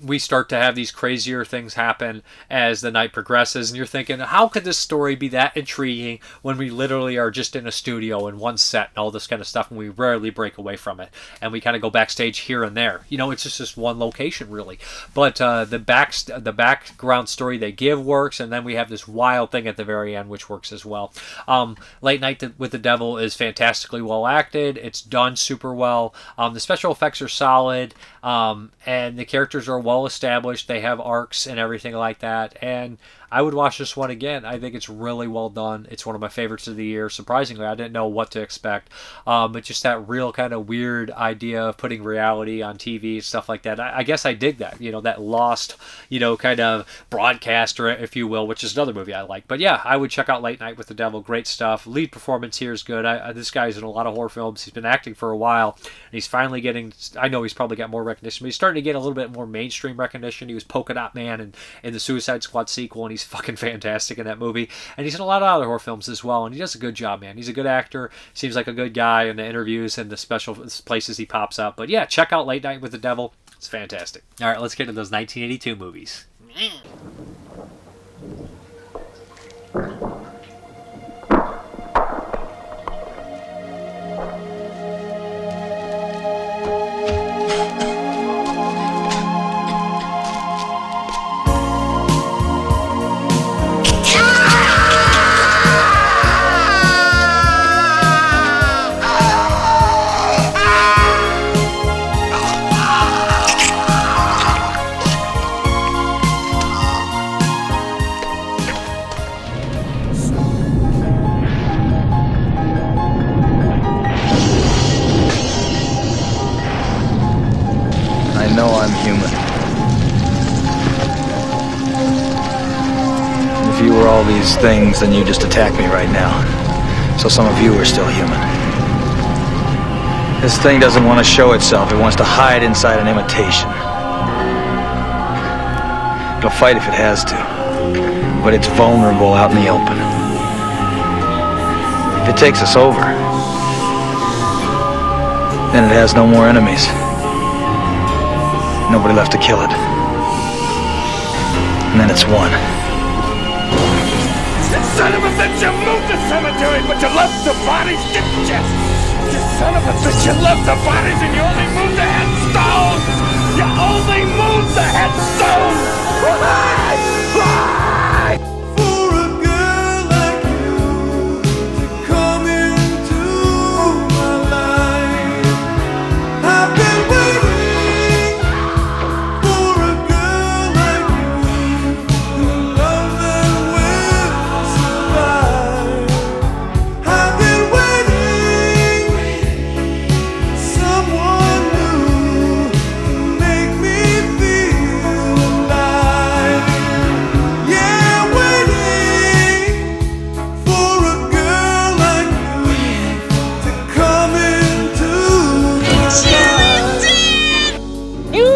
we start to have these crazier things happen as the night progresses, and you're thinking, how could this story be that intriguing when we literally are just in a studio in one set and all this kind of stuff, and we rarely break away from it, and we kind of go backstage here and there. It's just this one location, really. But the background story they give works, and then we have this wild thing at the very end, which works as well. Late Night with the Devil is fantastically well acted. It's done super well. The special effects are solid. And the characters are well established. They have arcs and everything like that. And I would watch this one again. I think it's really well done. It's one of my favorites of the year. Surprisingly, I didn't know what to expect. But just that real kind of weird idea of putting reality on TV, stuff like that. I guess I dig that. That lost, kind of broadcaster, if you will, which is another movie I like. But yeah, I would check out Late Night with the Devil. Great stuff. Lead performance here is good. This guy's in a lot of horror films. He's been acting for a while. And he's finally getting, I know he's probably got more recognition, but he's starting to get a little bit more mainstream recognition. He was Polka Dot Man in the Suicide Squad sequel, and he's fucking fantastic in that movie. And he's in a lot of other horror films as well, and he does a good job, man. He's a good actor. Seems like a good guy in the interviews and the special places he pops up. But yeah, check out Late Night with the Devil. It's fantastic. All right, let's get into those 1982 movies. know I'm human. If you were all these things, then you just attack me right now. So some of you are still human. This thing doesn't want to show itself. It wants to hide inside an imitation. It'll fight if it has to. But it's vulnerable out in the open. If it takes us over, then it has no more enemies. Nobody left to kill it. And then it's won. Son of a bitch, you moved the cemetery, but you left the bodies, didn't you? You son of a bitch, you left the bodies and you only moved the headstones! You only moved the headstones! Why? Why? For a girl like you to come into my life, I've been waiting for a girl like you, the love that will survive. I've been waiting, someone new to make me feel alive. Yeah, waiting for a girl like you to come into my life. You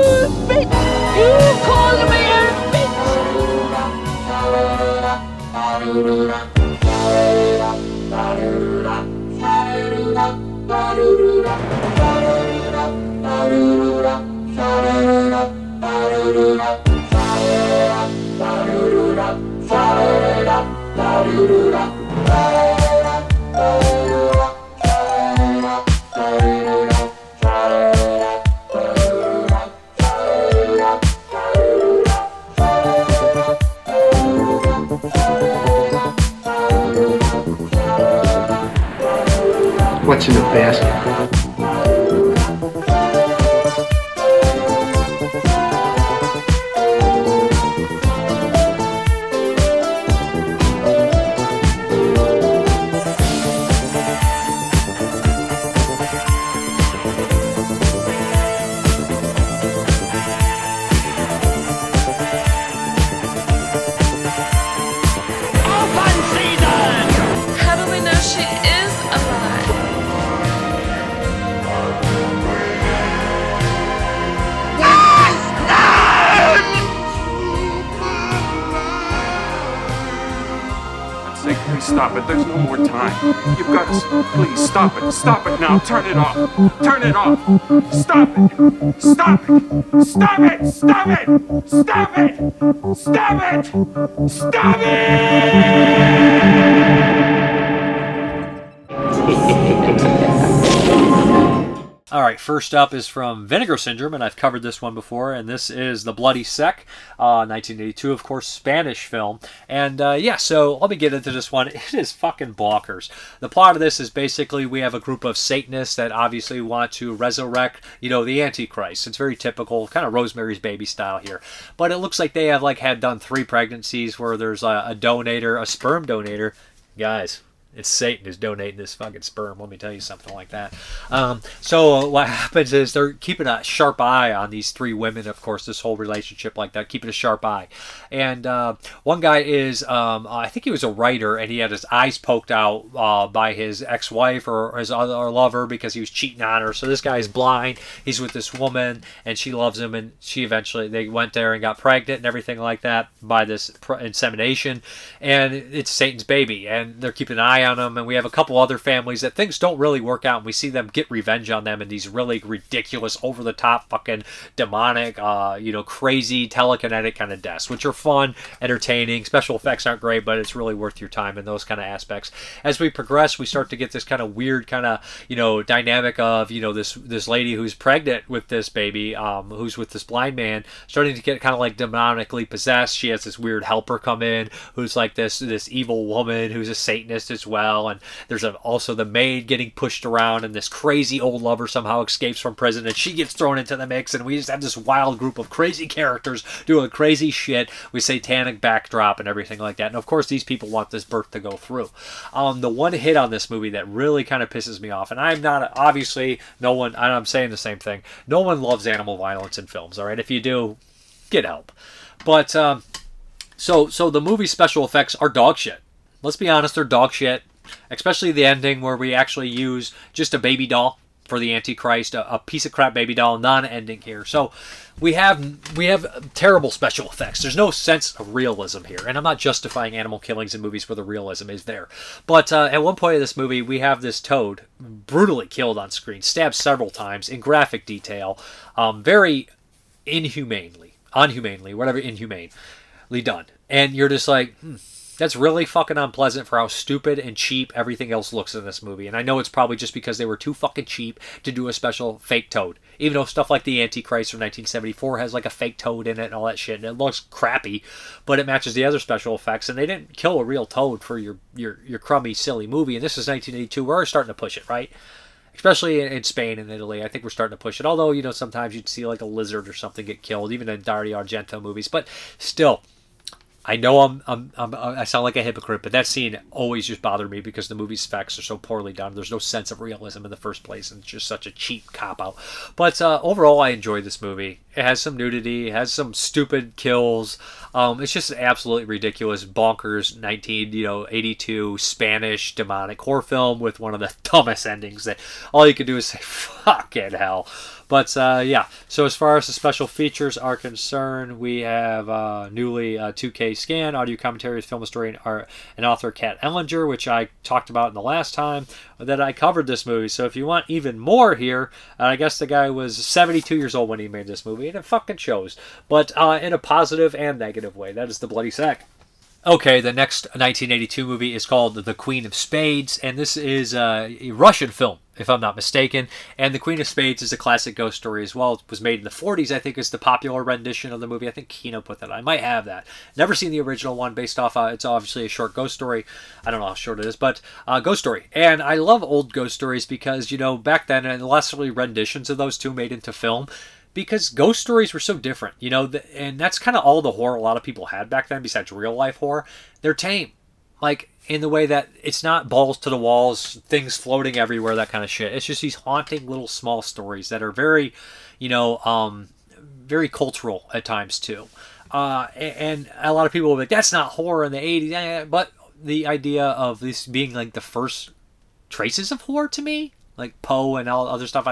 bitch! You called me a bitch! What's in the basket? How do we know she is alive? Say, please stop it. There's no more time. You've got to... Please, stop it. Stop it now. Turn it off. Turn it off. Stop it. Stop it. Stop it. Stop it. Stop it. Stop it. Stop All right, first up is from Vinegar Syndrome, and I've covered this one before, and this is The Bloody Sect, 1982, of course, Spanish film. And yeah, so let me get into this one. It is fucking bonkers. The plot of this is basically we have a group of Satanists that obviously want to resurrect, the Antichrist. It's very typical, kind of Rosemary's Baby style here. But it looks like they have had done 3 pregnancies where there's a donator, a sperm donator. Guys, it's Satan who's donating this fucking sperm. Let me tell you something like that. So what happens is they're keeping a sharp eye on these 3 women, of course, this whole relationship like that, keeping a sharp eye. And one guy is, I think he was a writer, and he had his eyes poked out by his ex-wife or his other lover because he was cheating on her. So this guy is blind. He's with this woman, and she loves him, and they went there and got pregnant and everything like that by this insemination. And it's Satan's baby, and they're keeping an eye on them, and we have a couple other families that things don't really work out, and we see them get revenge on them in these really ridiculous, over-the-top, fucking demonic, crazy, telekinetic kind of deaths, which are fun, entertaining. Special effects aren't great, but it's really worth your time in those kind of aspects. As we progress, we start to get this kind of weird kind of, dynamic of, this lady who's pregnant with this baby, who's with this blind man, starting to get kind of demonically possessed. She has this weird helper come in, who's like this evil woman who's a Satanist. It's well, and there's also the maid getting pushed around, and this crazy old lover somehow escapes from prison, and she gets thrown into the mix, and we just have this wild group of crazy characters doing crazy shit with satanic backdrop and everything like that. And of course, these people want this birth to go through. The one hit on this movie that really kind of pisses me off, and I'm not, obviously, no one, and I'm saying the same thing, no one loves animal violence in films, all right? If you do, get help. But, so the movie special effects are dog shit. Let's be honest, they're dog shit. Especially the ending where we actually use just a baby doll for the Antichrist, a piece of crap baby doll, non-ending here. So we have terrible special effects. There's no sense of realism here, and I'm not justifying animal killings in movies where the realism is there. But at one point in this movie, we have this toad brutally killed on screen, stabbed several times in graphic detail, very inhumanely, inhumanely done. And you're just like, that's really fucking unpleasant for how stupid and cheap everything else looks in this movie. And I know it's probably just because they were too fucking cheap to do a special fake toad. Even though stuff like the Antichrist from 1974 has like a fake toad in it and all that shit, and it looks crappy, but it matches the other special effects, and they didn't kill a real toad for your crummy, silly movie. And this is 1982. We're already starting to push it, right? Especially in Spain and Italy, I think we're starting to push it. Although, you know, sometimes you'd see like a lizard or something get killed, even in Dario Argento movies. But still, I know I sound like a hypocrite, but that scene always just bothered me because the movie's effects are so poorly done. There's no sense of realism in the first place, and it's just such a cheap cop-out. But overall, I enjoyed this movie. It has some nudity, it has some stupid kills. It's just an absolutely ridiculous, bonkers 1982 Spanish demonic horror film with one of the dumbest endings that all you can do is say, fucking hell. But yeah, so as far as the special features are concerned, we have newly 2K scan, audio commentary with film historian and author Kat Ellinger, which I talked about in the last time that I covered this movie. So if you want even more here, I guess the guy was 72 years old when he made this movie, and it fucking shows. But in a positive and negative way. That is the Bloody Sack. Okay, the next 1982 movie is called The Queen of Spades, and this is a Russian film, if I'm not mistaken. And The Queen of Spades is a classic ghost story as well. It was made in the 40s, I think, is the popular rendition of the movie. I think Kino put that on. I might have that. Never seen the original one based off, it's obviously a short ghost story. I don't know how short it is, but ghost story. And I love old ghost stories because, you know, back then, and less really renditions of those two made into film, because ghost stories were so different, you know, and that's kind of all the horror a lot of people had back then besides real life horror. They're tame, like in the way that it's not balls to the walls, things floating everywhere, that kind of shit. It's just these haunting little small stories that are very, you know, very cultural at times too. And a lot of people will be like, that's not horror in the 80s, but the idea of this being like the first traces of horror to me, like Poe and all other stuff,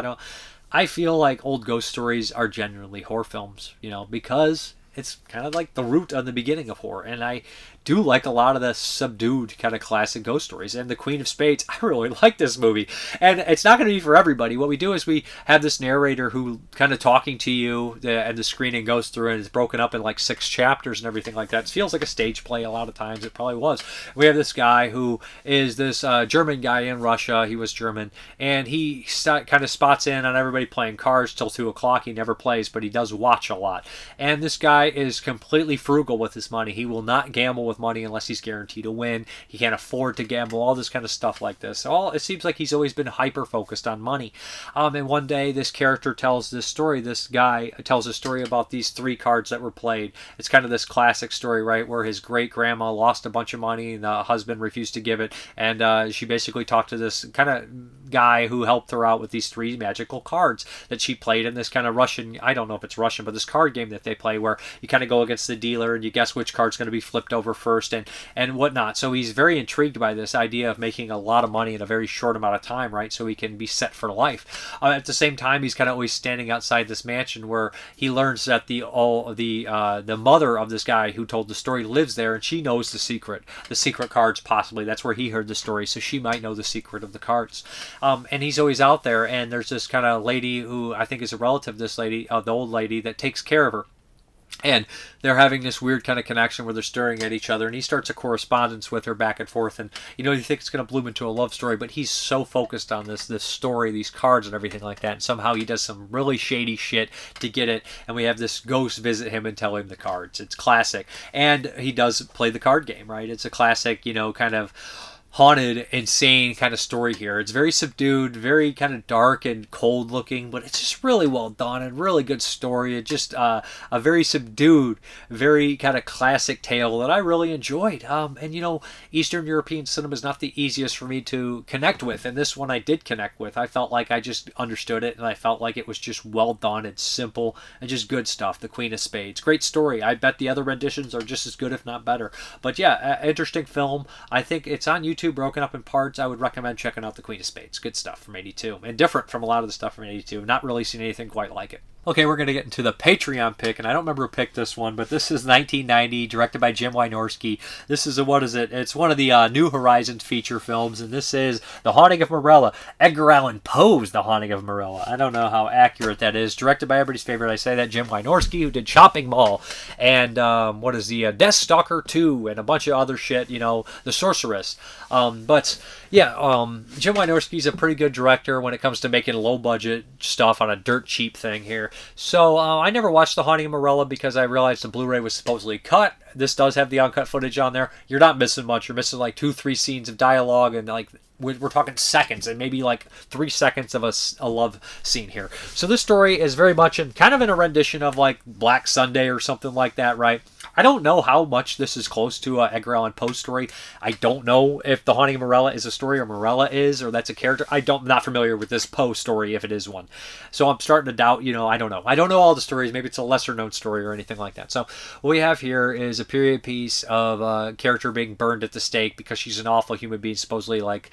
I feel like old ghost stories are genuinely horror films, you know, because it's kind of like the root of the beginning of horror. And I do like a lot of the subdued kind of classic ghost stories. And The Queen of Spades, I really like this movie. And it's not going to be for everybody. What we do is we have this narrator who kind of talking to you, and the screening goes through, and it's broken up in like 6 chapters and everything like that. It feels like a stage play a lot of times. It probably was. We have this guy who is this German guy in Russia. He was German. And he kind of spots in on everybody playing cards till 2 o'clock. He never plays, but he does watch a lot. And this guy is completely frugal with his money. He will not gamble with money unless he's guaranteed to win. He can't afford to gamble, all this kind of stuff like this. It seems like he's always been hyper focused on money. And one day this character tells this story. This guy tells a story about these 3 cards that were played. It's kind of this classic story, right, where his great grandma lost a bunch of money and the husband refused to give it, and she basically talked to this kind of guy who helped her out with these 3 magical cards that she played in this kind of Russian, I don't know if it's Russian, but this card game that they play where you kind of go against the dealer and you guess which card's going to be flipped over first and whatnot. So he's very intrigued by this idea of making a lot of money in a very short amount of time, right? So he can be set for life. At the same time, he's kind of always standing outside this mansion where he learns that the mother of this guy who told the story lives there, and she knows the secret cards possibly. That's where he heard the story, so she might know the secret of the cards. And he's always out there, and there's this kind of lady who I think is a relative of this lady, the old lady that takes care of her. And they're having this weird kind of connection where they're staring at each other, and he starts a correspondence with her back and forth, and you think it's going to bloom into a love story, but he's so focused on this story, these cards and everything like that, and somehow he does some really shady shit to get it, and we have this ghost visit him and tell him the cards. It's classic. And he does play the card game, right? It's a classic, kind of haunted, insane kind of story here. It's very subdued, very kind of dark and cold looking, but it's just really well done and really good story. It's just a very subdued, very kind of classic tale that I really enjoyed. And you know, Eastern European cinema is not the easiest for me to connect with, and this one I did connect with. I felt like I just understood it, and I felt like it was just well done and simple and just good stuff. The Queen of Spades, great story. I bet the other renditions are just as good, if not better. But yeah, interesting film. I think it's on YouTube, broken up in parts. I would recommend checking out The Queen of Spades. Good stuff from 82. And different from a lot of the stuff from 82. Not really seen anything quite like it. Okay, we're going to get into the Patreon pick, and I don't remember who picked this one, but this is 1990, directed by Jim Wynorski. This is it's one of the New Horizons feature films, and this is The Haunting of Morella. Edgar Allan Poe's The Haunting of Morella. I don't know how accurate that is. Directed by everybody's favorite, I say that, Jim Wynorski, who did Chopping Mall, and Death Stalker 2, and a bunch of other shit, you know, The Sorceress. Jim Wynorski's a pretty good director when it comes to making low-budget stuff on a dirt cheap thing here. So I never watched The Haunting of Morella because I realized the Blu-ray was supposedly cut. This does have the uncut footage on there. You're not missing much. You're missing like 2-3 scenes of dialogue, and like we're talking seconds, and maybe like 3 seconds of a love scene here. So this story is very much kind of in a rendition of like Black Sunday or something like that, right? I don't know how much this is close to Edgar Allan Poe's story. I don't know if The Haunting of Morella is a story or Morella is, or that's a character. I'm not familiar with this Poe story if it is one. So I'm starting to doubt, you know, I don't know. I don't know all the stories. Maybe it's a lesser known story or anything like that. So what we have here is a period piece of a character being burned at the stake because she's an awful human being, supposedly like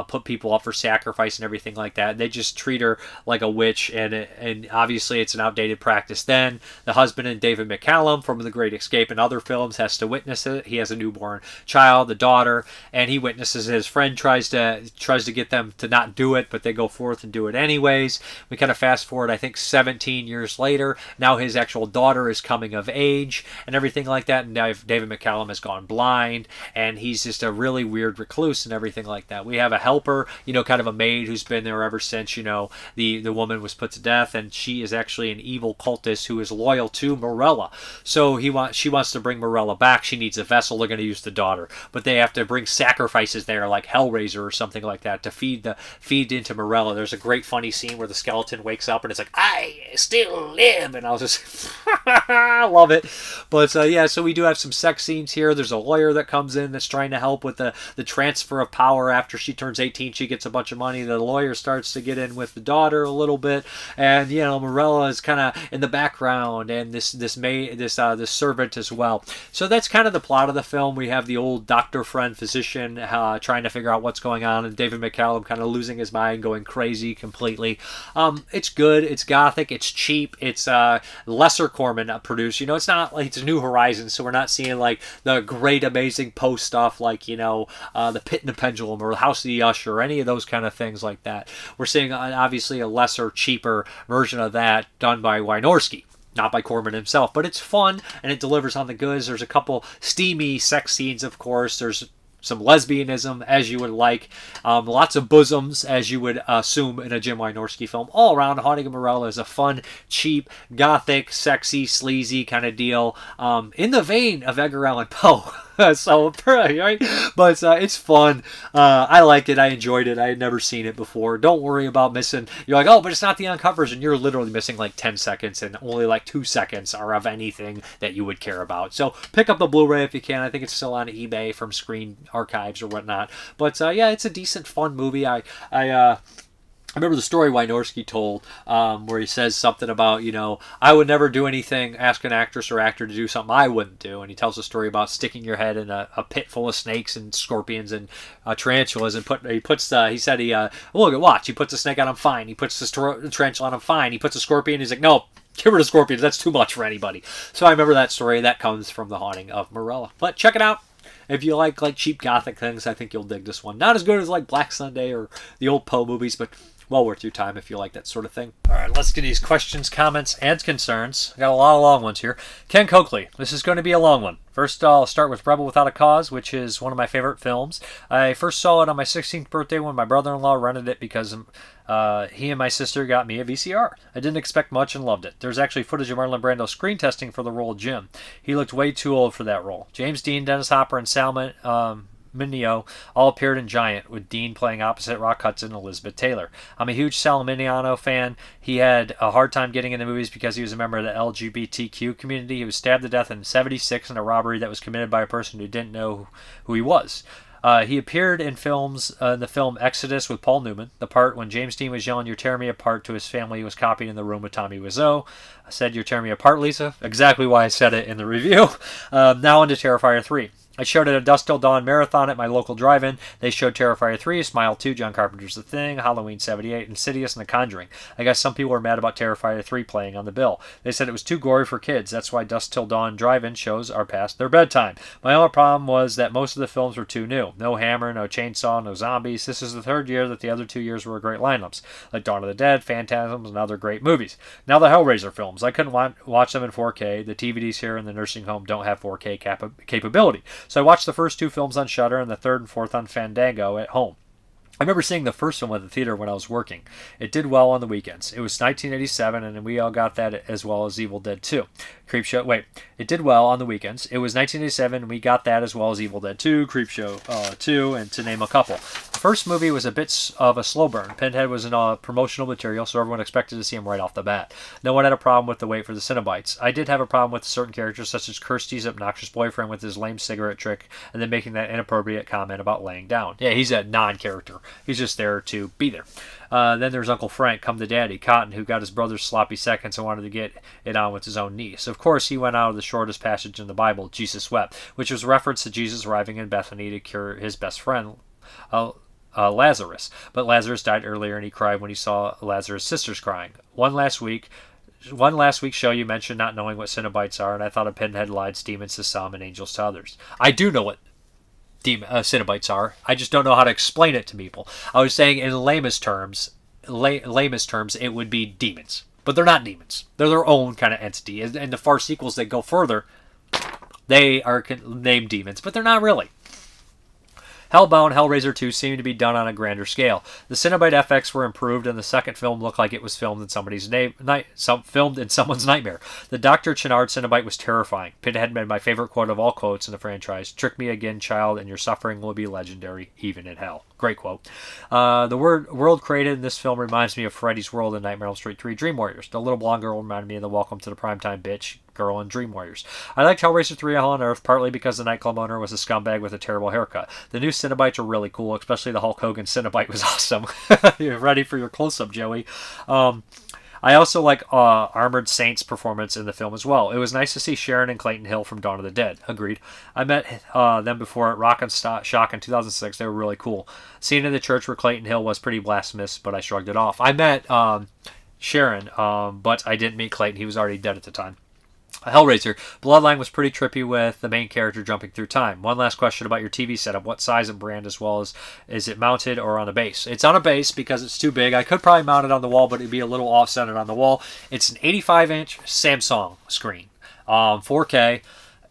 put people up for sacrifice and everything like that. They just treat her like a witch, and obviously it's an outdated practice then. The husband, and David McCallum from The Great Escape and other films, has to witness it. He has a newborn child, a daughter, and he witnesses his friend tries to get them to not do it, but they go forth and do it anyways. We kind of fast forward, I think 17 years later. Now his actual daughter is coming of age and everything like that, and now David McCallum has gone blind, and he's just a really weird recluse and everything like that. We have a helper, you know, kind of a maid who's been there ever since, you know, the woman was put to death, and she is actually an evil cultist who is loyal to Morella. So she wants to bring Morella back. She needs a vessel. They're going to use the daughter, but they have to bring sacrifices there, like Hellraiser or something like that, to feed into Morella. There's a great funny scene where the skeleton wakes up and it's like, I still live, and I was just I love it. But yeah, so we do have some sex scenes here. There's a lawyer that comes in that's trying to help with the transfer of power. After she turns 18, she gets a bunch of money. The lawyer starts to get in with the daughter a little bit, and you know, Morella is kind of in the background, and this servant as well. So that's kind of the plot of the film. We have the old doctor friend physician trying to figure out what's going on, and David McCallum kind of losing his mind, going crazy completely. It's good. It's gothic. It's cheap. It's lesser Corman produced. You know, it's not like it's New Horizons, so we're not seeing like the great, amazing post stuff like, you know, The Pit and the Pendulum or House of the Usher or any of those kind of things like that. We're seeing obviously a lesser, cheaper version of that done by Wynorski, not by Corman himself, but it's fun and it delivers on the goods. There's a couple steamy sex scenes, of course. There's some lesbianism, as you would like. Lots of bosoms, as you would assume in a Jim Wynorski film. All around, Haunting of Morella is a fun, cheap, gothic, sexy, sleazy kind of deal. In the vein of Edgar Allan Poe. So, right? But it's fun. I liked it. I enjoyed it. I had never seen it before. Don't worry about missing. You're like, oh, but it's not the uncovers, and you're literally missing like 10 seconds, and only like 2 seconds are of anything that you would care about. So pick up the Blu-ray if you can. I think it's still on eBay from Screen Archives or whatnot. But yeah, it's a decent, fun movie. I remember the story Wynorski told where he says something about, you know, I would never do anything, ask an actress or actor to do something I wouldn't do. And he tells a story about sticking your head in a pit full of snakes and scorpions and tarantulas. And he puts watch, he puts a snake on him, fine. He puts the tarantula on him, fine. He puts a scorpion, he's like, no, get rid of scorpions. That's too much for anybody. So I remember that story. That comes from The Haunting of Morella. But check it out. If you like cheap gothic things, I think you'll dig this one. Not as good as like Black Sunday or the old Poe movies, but well worth your time if you like that sort of thing. All right, let's get these questions, comments, and concerns. I got a lot of long ones here. Ken Coakley, this is going to be a long one. First, I'll start with Rebel Without a Cause, which is one of my favorite films. I first saw it on my 16th birthday when my brother-in-law rented it because he and my sister got me a VCR. I didn't expect much and loved it. There's actually footage of Marlon Brando screen testing for the role of Jim. He looked way too old for that role. James Dean, Dennis Hopper, and Salman Mineo all appeared in Giant, with Dean playing opposite Rock Hudson and Elizabeth Taylor. I'm a huge Sal Miniano fan. He had a hard time getting into movies because he was a member of the LGBTQ community. He was stabbed to death in '76 in a robbery that was committed by a person who didn't know who he was. He appeared in the film Exodus with Paul Newman. The part when James Dean was yelling "You're tearing me apart" to his family, he was copied in the room with Tommy Wiseau. I said "You're tearing me apart, Lisa." Exactly why I said it in the review. Now on to Terrifier 3. I showed it at a Dusk Till Dawn marathon at my local drive-in. They showed Terrifier 3, Smile 2, John Carpenter's The Thing, Halloween 78, Insidious, and The Conjuring. I guess some people were mad about Terrifier 3 playing on the bill. They said it was too gory for kids. That's why Dusk Till Dawn drive-in shows are past their bedtime. My only problem was that most of the films were too new. No hammer, no chainsaw, no zombies. This is the third year that the other 2 years were great lineups, like Dawn of the Dead, Phantasms, and other great movies. Now the Hellraiser films. I couldn't watch them in 4K. The DVDs here in the nursing home don't have 4K capability. So I watched the first 2 films on Shudder and the third and fourth on Fandango at home. I remember seeing the first film at the theater when I was working. It did well on the weekends. It was 1987, and we all got that as well as Evil Dead 2. Creepshow. Wait, it did well on the weekends. It was 1987, and we got that as well as Evil Dead 2, Creepshow 2, and to name a couple. The first movie was a bit of a slow burn. Pinhead was in promotional material, so everyone expected to see him right off the bat. No one had a problem with the wait for the Cenobites. I did have a problem with certain characters, such as Kirsty's obnoxious boyfriend with his lame cigarette trick, and then making that inappropriate comment about laying down. Yeah, he's a non-character. He's just there to be there. Then there's Uncle Frank, come to daddy, Cotton, who got his brother's sloppy seconds and wanted to get it on with his own niece. Of course, he went out of the shortest passage in the Bible, Jesus wept, which was a reference to Jesus arriving in Bethany to cure his best friend, Lazarus. But Lazarus died earlier, and he cried when he saw Lazarus' sisters crying. One last week's show, you mentioned not knowing what Cenobites are, and I thought a Pinhead lied demons to some and angels to others. I do know what Cenobites are. I just don't know how to explain it to people. I was saying in lamest terms, it would be demons. But they're not demons. They're their own kind of entity. And the far sequels that go further, they are named demons, but they're not really. Hellbound, Hellraiser 2 seemed to be done on a grander scale. The Cenobite FX were improved, and the second film looked like it was filmed in someone's nightmare. The Dr. Chenard Cenobite was terrifying. Pinhead made my favorite quote of all quotes in the franchise: "Trick me again, child, and your suffering will be legendary, even in hell." Great quote. The world created in this film reminds me of Freddy's World in Nightmare on Elm Street 3 Dream Warriors. The little blonde girl reminded me of the Welcome to the Primetime Bitch girl in Dream Warriors. I liked Hellraiser 3 Hell on Earth partly because the nightclub owner was a scumbag with a terrible haircut. The new Cenobites are really cool, especially the Hulk Hogan Cenobite was awesome. You're ready for your close-up, Joey. I also like Armored Saint's performance in the film as well. It was nice to see Sharon and Clayton Hill from Dawn of the Dead. Agreed. I met them before at Rock and Shock in 2006. They were really cool. Seeing in the church where Clayton Hill was pretty blasphemous, but I shrugged it off. I met Sharon, but I didn't meet Clayton. He was already dead at the time. Hellraiser. Bloodline was pretty trippy with the main character jumping through time. One last question about your TV setup. What size and brand, as well as is it mounted or on a base? It's on a base because it's too big. I could probably mount it on the wall, but it'd be a little off-centered on the wall. It's an 85-inch Samsung screen, 4K,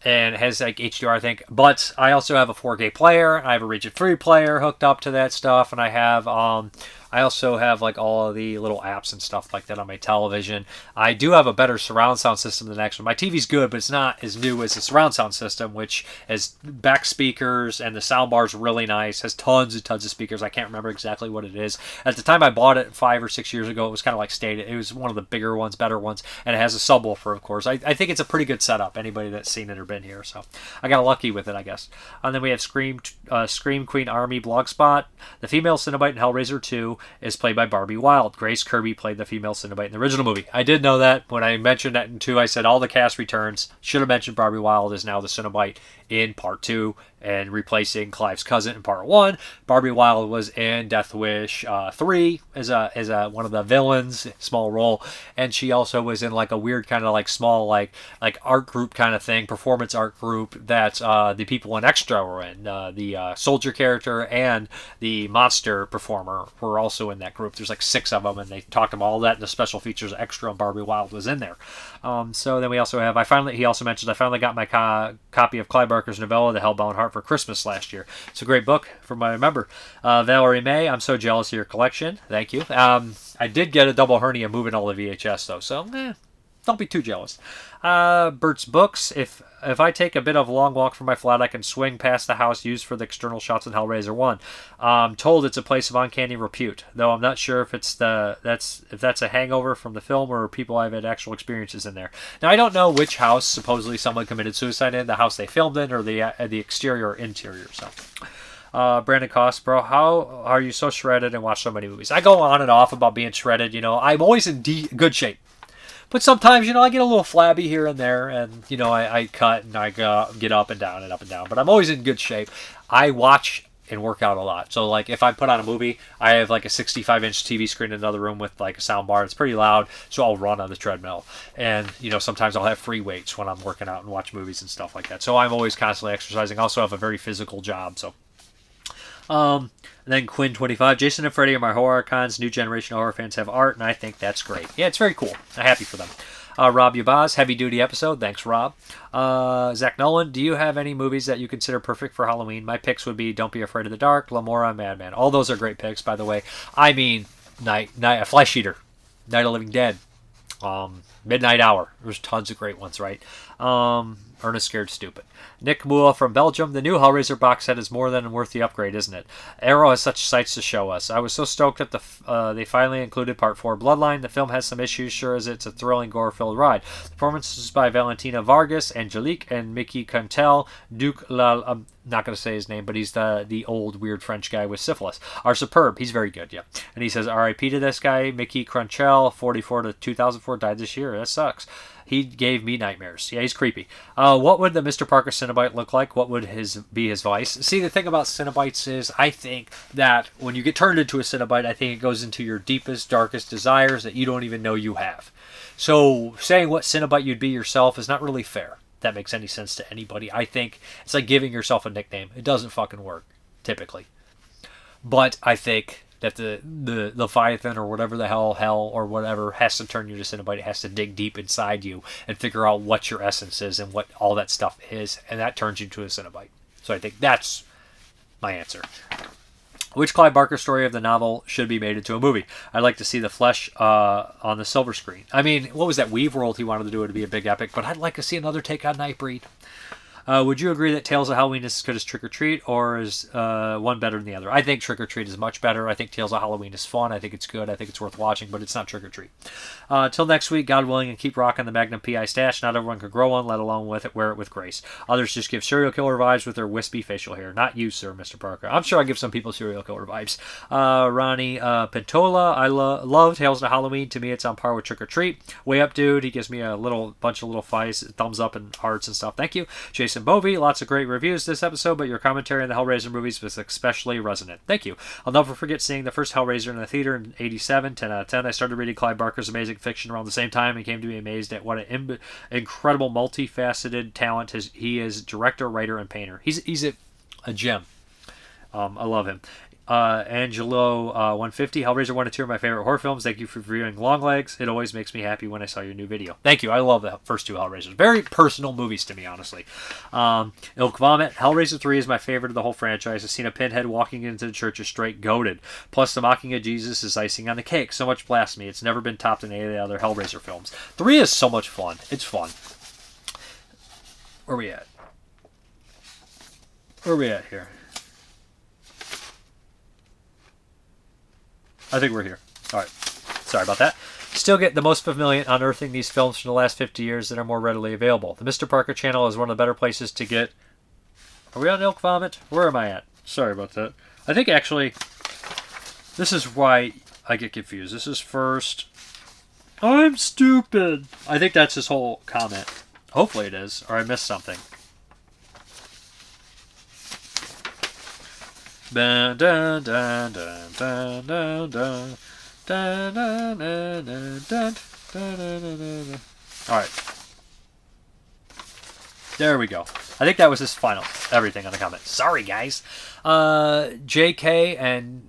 and it has like HDR, I think. But I also have a 4K player. I have a Region Free player hooked up to that stuff, and I also have like all of the little apps and stuff like that on my television. I do have a better surround sound system than the next one. My TV's good, but it's not as new as the surround sound system, which has back speakers, and the sound bar's really nice. Has tons and tons of speakers. I can't remember exactly what it is. At the time I bought it 5 or 6 years ago, it was kind of like stated. It was one of the bigger ones, better ones, and it has a subwoofer, of course. I think it's a pretty good setup. Anybody that's seen it or been here, so I got lucky with it, I guess. And then we have Scream Queen Army Blogspot. The female Cenobite in Hellraiser 2 is played by Barbie Wilde. Grace Kirby played the female Cenobite in the original movie. I did know that. When I mentioned that in 2, I said all the cast returns. Should have mentioned Barbie Wilde is now the Cenobite in Part 2 and replacing Clive's cousin in Part 1. Barbie Wilde was in Death Wish 3 as one of the villains, small role, and she also was in like a weird kind of like small like art group kind of thing, performance art group that the people in Extra were in. The soldier character and the monster performer were also in that group. There's like 6 of them, and they talked about all that in the special features Extra, and Barbie Wilde was in there. So then we also have, he also mentioned I finally got my copy of Clive Barker's novella, The Hellbound Heart, for Christmas last year. It's a great book from my member. Valerie May, I'm so jealous of your collection. Thank you. I did get a double hernia moving all the VHS though, so don't be too jealous. Bert's Books. If I take a bit of a long walk from my flat, I can swing past the house used for the external shots in Hellraiser 1. I'm told it's a place of uncanny repute, though I'm not sure if that's a hangover from the film or people I've had actual experiences in there. Now, I don't know which house supposedly someone committed suicide in, the house they filmed in, or the exterior or interior. So, Brandon Cost, bro, how are you so shredded and watch so many movies? I go on and off about being shredded. I'm always in good shape. But sometimes, I get a little flabby here and there, and, I cut and I get up and down and up and down. But I'm always in good shape. I watch and work out a lot. So, like, if I put on a movie, I have, like, a 65-inch TV screen in another room with, like, a sound bar. It's pretty loud, so I'll run on the treadmill. And, sometimes I'll have free weights when I'm working out and watch movies and stuff like that. So I'm always constantly exercising. I also have a very physical job, so... And then Quinn25, Jason and Freddy are my horror icons. New generation of horror fans have art, and I think that's great. Yeah, it's very cool. I'm happy for them. Rob Ubaz, heavy duty episode. Thanks, Rob. Zach Nolan, do you have any movies that you consider perfect for Halloween? My picks would be Don't Be Afraid of the Dark, Lamora, Madman. All those are great picks, by the way. I mean, Flesh Eater, Night of the Living Dead, Midnight Hour. There's tons of great ones, right? Ernest Scared Stupid. Nick Mua from Belgium. The new Hellraiser box set is more than worth the upgrade, isn't it? Arrow has such sights to show us. I was so stoked that they finally included Part 4 Bloodline. The film has some issues, sure as it's a thrilling, gore-filled ride. The performances by Valentina Vargas, Angelique, and Mickey Cantel, I'm not going to say his name, but he's the old weird French guy with syphilis, are superb. He's very good, yeah. And he says, R.I.P. to this guy, Mickey Crunchell, 44 to 2004, died this year. That sucks. He gave me nightmares. Yeah, he's creepy. What would the Mrparka Cenobite look like? What would be his vice? See, the thing about Cenobites is, I think that when you get turned into a Cenobite, I think it goes into your deepest, darkest desires that you don't even know you have. So, saying what Cenobite you'd be yourself is not really fair. If that makes any sense to anybody. I think it's like giving yourself a nickname. It doesn't fucking work, typically. But I think that the Leviathan or whatever the hell or whatever has to turn you to Cenobite. It has to dig deep inside you and figure out what your essence is and what all that stuff is, and that turns you to a Cenobite. So I think that's my answer. Which Clive Barker story of the novel should be made into a movie? I'd like to see the flesh on the silver screen. I mean, what was that Weave World he wanted to do it to be a big epic, but I'd like to see another take on Nightbreed. Would you agree that Tales of Halloween is as good as Trick or Treat, or is one better than the other? I think Trick or Treat is much better. I think Tales of Halloween is fun. I think it's good. I think it's worth watching, but it's not Trick or Treat. Till next week, God willing, and keep rocking the Magnum PI stash. Not everyone could grow one, let alone wear it with grace. Others just give serial killer vibes with their wispy facial hair. Not you, sir, Mrparka. I'm sure I give some people serial killer vibes. Ronnie Pentola, I love Tales of Halloween. To me, it's on par with Trick or Treat. Way up, dude. He gives me a bunch of little thumbs up and hearts and stuff. Thank you. Jason Bovey, lots of great reviews this episode, but your commentary on the Hellraiser movies was especially resonant. Thank you. I'll never forget seeing the first Hellraiser in the theater in 87, 10 out of 10. I started reading Clive Barker's amazing fiction around the same time and came to be amazed at what an incredible multifaceted talent he is, director, writer, and painter. He's a gem. I love him. Angelo 150, Hellraiser 1 and 2 are my favorite horror films. Thank you for reviewing Longlegs. It always makes me happy when I saw your new video. Thank you. I love the first two Hellraisers. Very personal movies to me, honestly. Ilk Vomit, Hellraiser 3 is my favorite of the whole franchise. I've seen a pinhead walking into the church is straight goated. Plus, the mocking of Jesus is icing on the cake. So much blasphemy. It's never been topped in any of the other Hellraiser films. 3 is so much fun. It's fun. Where are we at? Where are we at here? I think we're here. All right. Sorry about that. Still get the most familiar unearthing these films from the last 50 years that are more readily available. The Mrparka channel is one of the better places to get... Are we on Ilk Vomit? Where am I at? Sorry about that. I think actually... This is why I get confused. This is first... I'm stupid! I think that's his whole comment. Hopefully it is, or I missed something. Dun, dun, dun, dun, dun, dun, dun, dun, dun, dun, dun, dun, dun, dun, dun. All right. There we go. I think that was his final everything on the comment. Sorry, guys. JK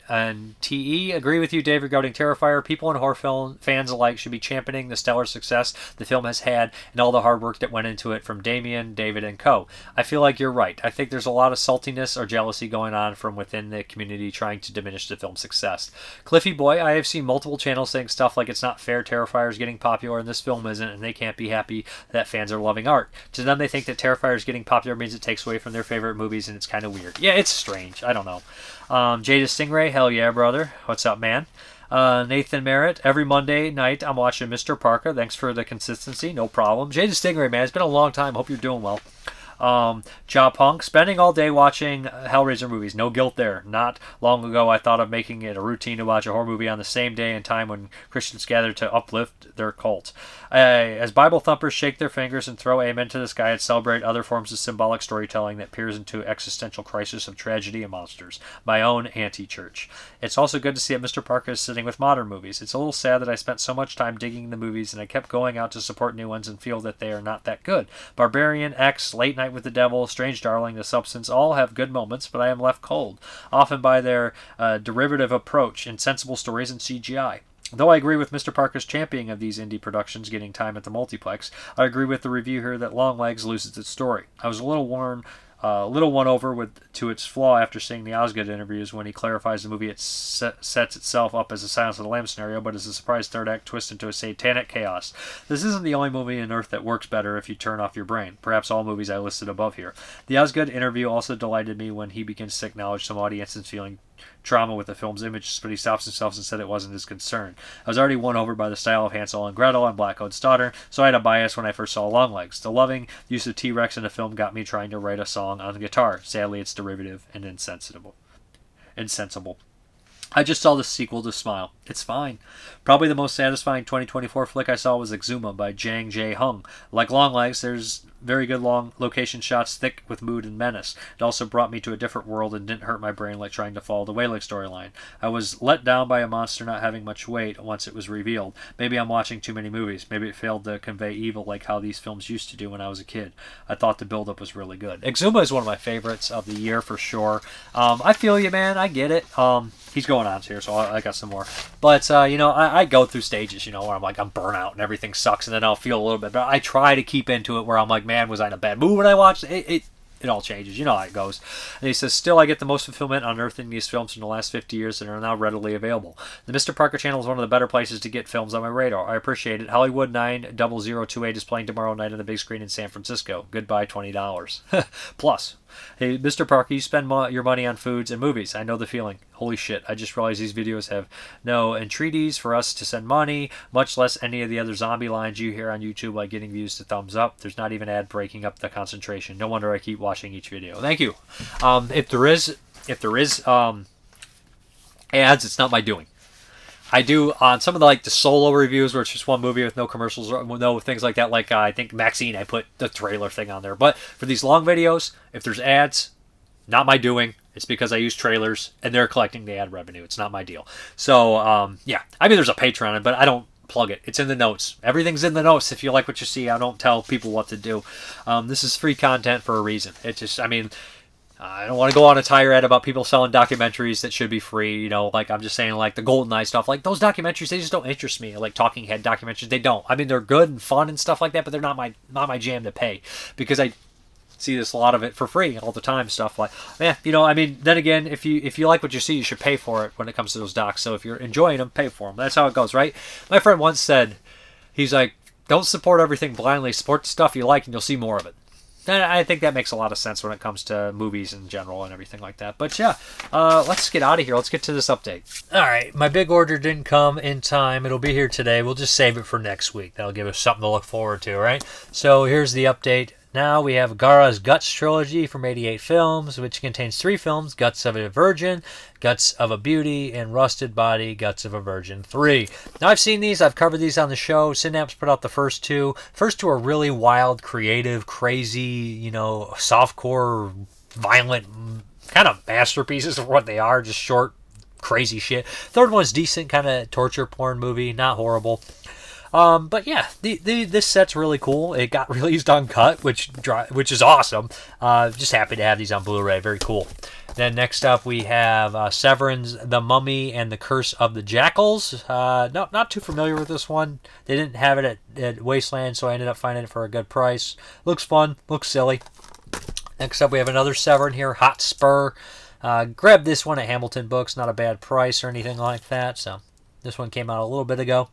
and TE agree with you, Dave, regarding Terrifier. People and horror film fans alike should be championing the stellar success the film has had and all the hard work that went into it from Damien, David, and co. I feel like you're right. I think there's a lot of saltiness or jealousy going on from within the community trying to diminish the film's success. Cliffy Boy, I have seen multiple channels saying stuff like it's not fair Terrifier is getting popular and this film isn't, and they can't be happy that fans are loving art. To them, they think that Terrifier is getting popular means it takes away from their favorite movies, and it's kind of weird. Yeah, it's strange. I don't know. Jada Stingray, hell yeah, brother. What's up, man? Nathan Merritt, every Monday night I'm watching Mrparka. Thanks for the consistency. No problem. Jada Stingray, man, it's been a long time. Hope you're doing well. Ja Punk, spending all day watching Hellraiser movies. No guilt there. Not long ago, I thought of making it a routine to watch a horror movie on the same day and time when Christians gather to uplift their cult. As Bible thumpers shake their fingers and throw amen to the sky and celebrate other forms of symbolic storytelling that peers into existential crisis of tragedy and monsters. My own anti-church. It's also good to see that Mrparka is sitting with modern movies. It's a little sad that I spent so much time digging the movies and I kept going out to support new ones and feel that they are not that good. Barbarian, X, Late Night with the Devil, Strange Darling, The Substance all have good moments, but I am left cold, often by their derivative approach, insensible stories, and CGI. Though I agree with Mrparka's championing of these indie productions getting time at the multiplex, I agree with the review here that Longlegs loses its story. I was a little won over to its flaw after seeing the Osgood interviews when he clarifies the movie sets itself up as a Silence of the Lambs scenario, but is a surprise third act twist into a satanic chaos. This isn't the only movie on Earth that works better if you turn off your brain. Perhaps all movies I listed above here. The Osgood interview also delighted me when he begins to acknowledge some audiences feeling trauma with the film's images, but he stops himself and said it wasn't his concern. I was already won over by the style of Hansel and Gretel and Black Coat's Daughter, so I had a bias when I first saw Longlegs. The loving use of T-Rex in the film got me trying to write a song on the guitar. Sadly, it's derivative and insensible. I just saw the sequel to Smile. It's fine. Probably the most satisfying 2024 flick I saw was Exuma by Jang Jae Hung. Like Longlegs, there's very good long location shots, thick with mood and menace. It also brought me to a different world and didn't hurt my brain like trying to follow the Wayleg storyline. I was let down by a monster not having much weight once it was revealed. Maybe I'm watching too many movies. Maybe it failed to convey evil like how these films used to do when I was a kid. I thought the build-up was really good. Exuma is one of my favorites of the year for sure. I feel you, man. I get it. He's going on here, so I got some more. But, I go through stages, where I'm like, I'm burnt out and everything sucks, and then I'll feel a little bit better. I try to keep into it where I'm like, man, was I in a bad mood when I watched it? It all changes. You know how it goes. And he says, still, I get the most fulfillment unearthing these films from the last 50 years that are now readily available. The Mrparka channel is one of the better places to get films on my radar. I appreciate it. Hollywood 90028 is playing tomorrow night on the big screen in San Francisco. Goodbye, $20. Plus. Hey, Mrparka, you spend your money on foods and movies. I know the feeling. Holy shit, I just realized these videos have no entreaties for us to send money, much less any of the other zombie lines you hear on YouTube like getting views to thumbs up. There's not even ad breaking up the concentration. No wonder I keep watching each video. Thank you. If there is ads, it's not my doing. I do on some of the solo reviews where it's just one movie with no commercials or no things like that. Like I think Maxine, I put the trailer thing on there. But for these long videos, if there's ads, not my doing. It's because I use trailers and they're collecting the ad revenue. It's not my deal. So yeah, I mean there's a Patreon, but I don't plug it. It's in the notes. Everything's in the notes. If you like what you see, I don't tell people what to do. This is free content for a reason. It's just, I don't want to go on a tirade about people selling documentaries that should be free, I'm just saying the GoldenEye stuff, those documentaries, they just don't interest me, Talking Head documentaries, they don't. They're good and fun and stuff like that, but they're not my jam to pay, because I see this a lot of it for free all the time, stuff then again, if you like what you see, you should pay for it when it comes to those docs, so if you're enjoying them, pay for them. That's how it goes, right? My friend once said, he's like, don't support everything blindly, support the stuff you like and you'll see more of it. I think that makes a lot of sense when it comes to movies in general and everything like that. But yeah, let's get out of here. Let's get to this update. All right, my big order didn't come in time. It'll be here today. We'll just save it for next week. That'll give us something to look forward to, right? So here's the update. Now we have Gaira's Guts trilogy from 88 Films, which contains 3 films, Guts of a Virgin, Guts of a Beauty, and Rusted Body, Guts of a Virgin 3. Now I've seen these, I've covered these on the show. Synapse put out the first 2. First 2 are really wild, creative, crazy, softcore, violent, kind of masterpieces of what they are, just short, crazy shit. Third one's decent, kind of torture porn movie, not horrible. But yeah, this set's really cool. It got released uncut, which is awesome. Just happy to have these on Blu-ray. Very cool. Then next up we have Severin's The Mummy and the Curse of the Jackals. Not too familiar with this one. They didn't have it at Wasteland, so I ended up finding it for a good price. Looks fun. Looks silly. Next up we have another Severin here, Hot Spur. Grabbed this one at Hamilton Books. Not a bad price or anything like that. So this one came out a little bit ago.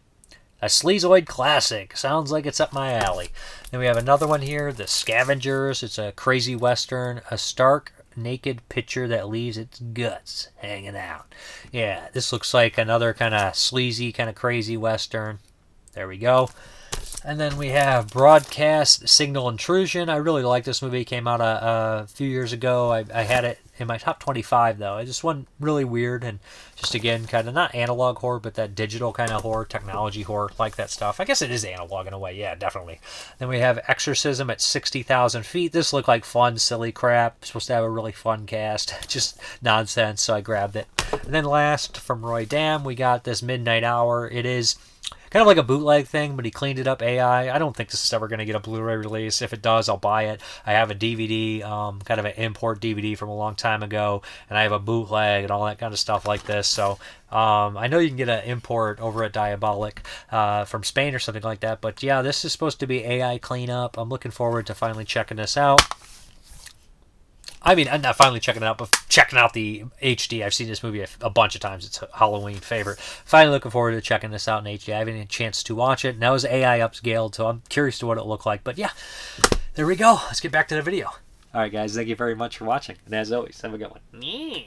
A Sleazoid classic. Sounds like it's up my alley. Then we have another one here, The Scavengers. It's a crazy western. A stark, naked picture that leaves its guts hanging out. Yeah, this looks like another kind of sleazy, kind of crazy western. There we go. And then we have Broadcast Signal Intrusion. I really like this movie. It came out a few years ago. I had it in my top 25, though. It just one really weird and just, again, kind of not analog horror, but that digital kind of horror, technology horror, like that stuff. I guess it is analog in a way. Yeah, definitely. Then we have Exorcism at 60,000 feet. This looked like fun, silly crap. Supposed to have a really fun cast. Just nonsense, so I grabbed it. And then last, from Roy Dam, we got this Midnight Hour. It is kind of like a bootleg thing, but he cleaned it up AI. I don't think this is ever going to get a Blu-ray release. If it does, I'll buy it. I have a DVD, kind of an import DVD from a long time ago, and I have a bootleg and all that kind of stuff like this. So I know you can get an import over at Diabolic from Spain or something like that. But yeah, this is supposed to be AI cleanup. I'm looking forward to finally checking this out. I mean, I'm not finally checking it out, but checking out the HD. I've seen this movie a bunch of times. It's a Halloween favorite. Finally looking forward to checking this out in HD. I haven't had a chance to watch it. Now it's AI upscaled, so I'm curious to what it looked like. But yeah, there we go. Let's get back to the video. All right, guys. Thank you very much for watching. And as always, have a good one.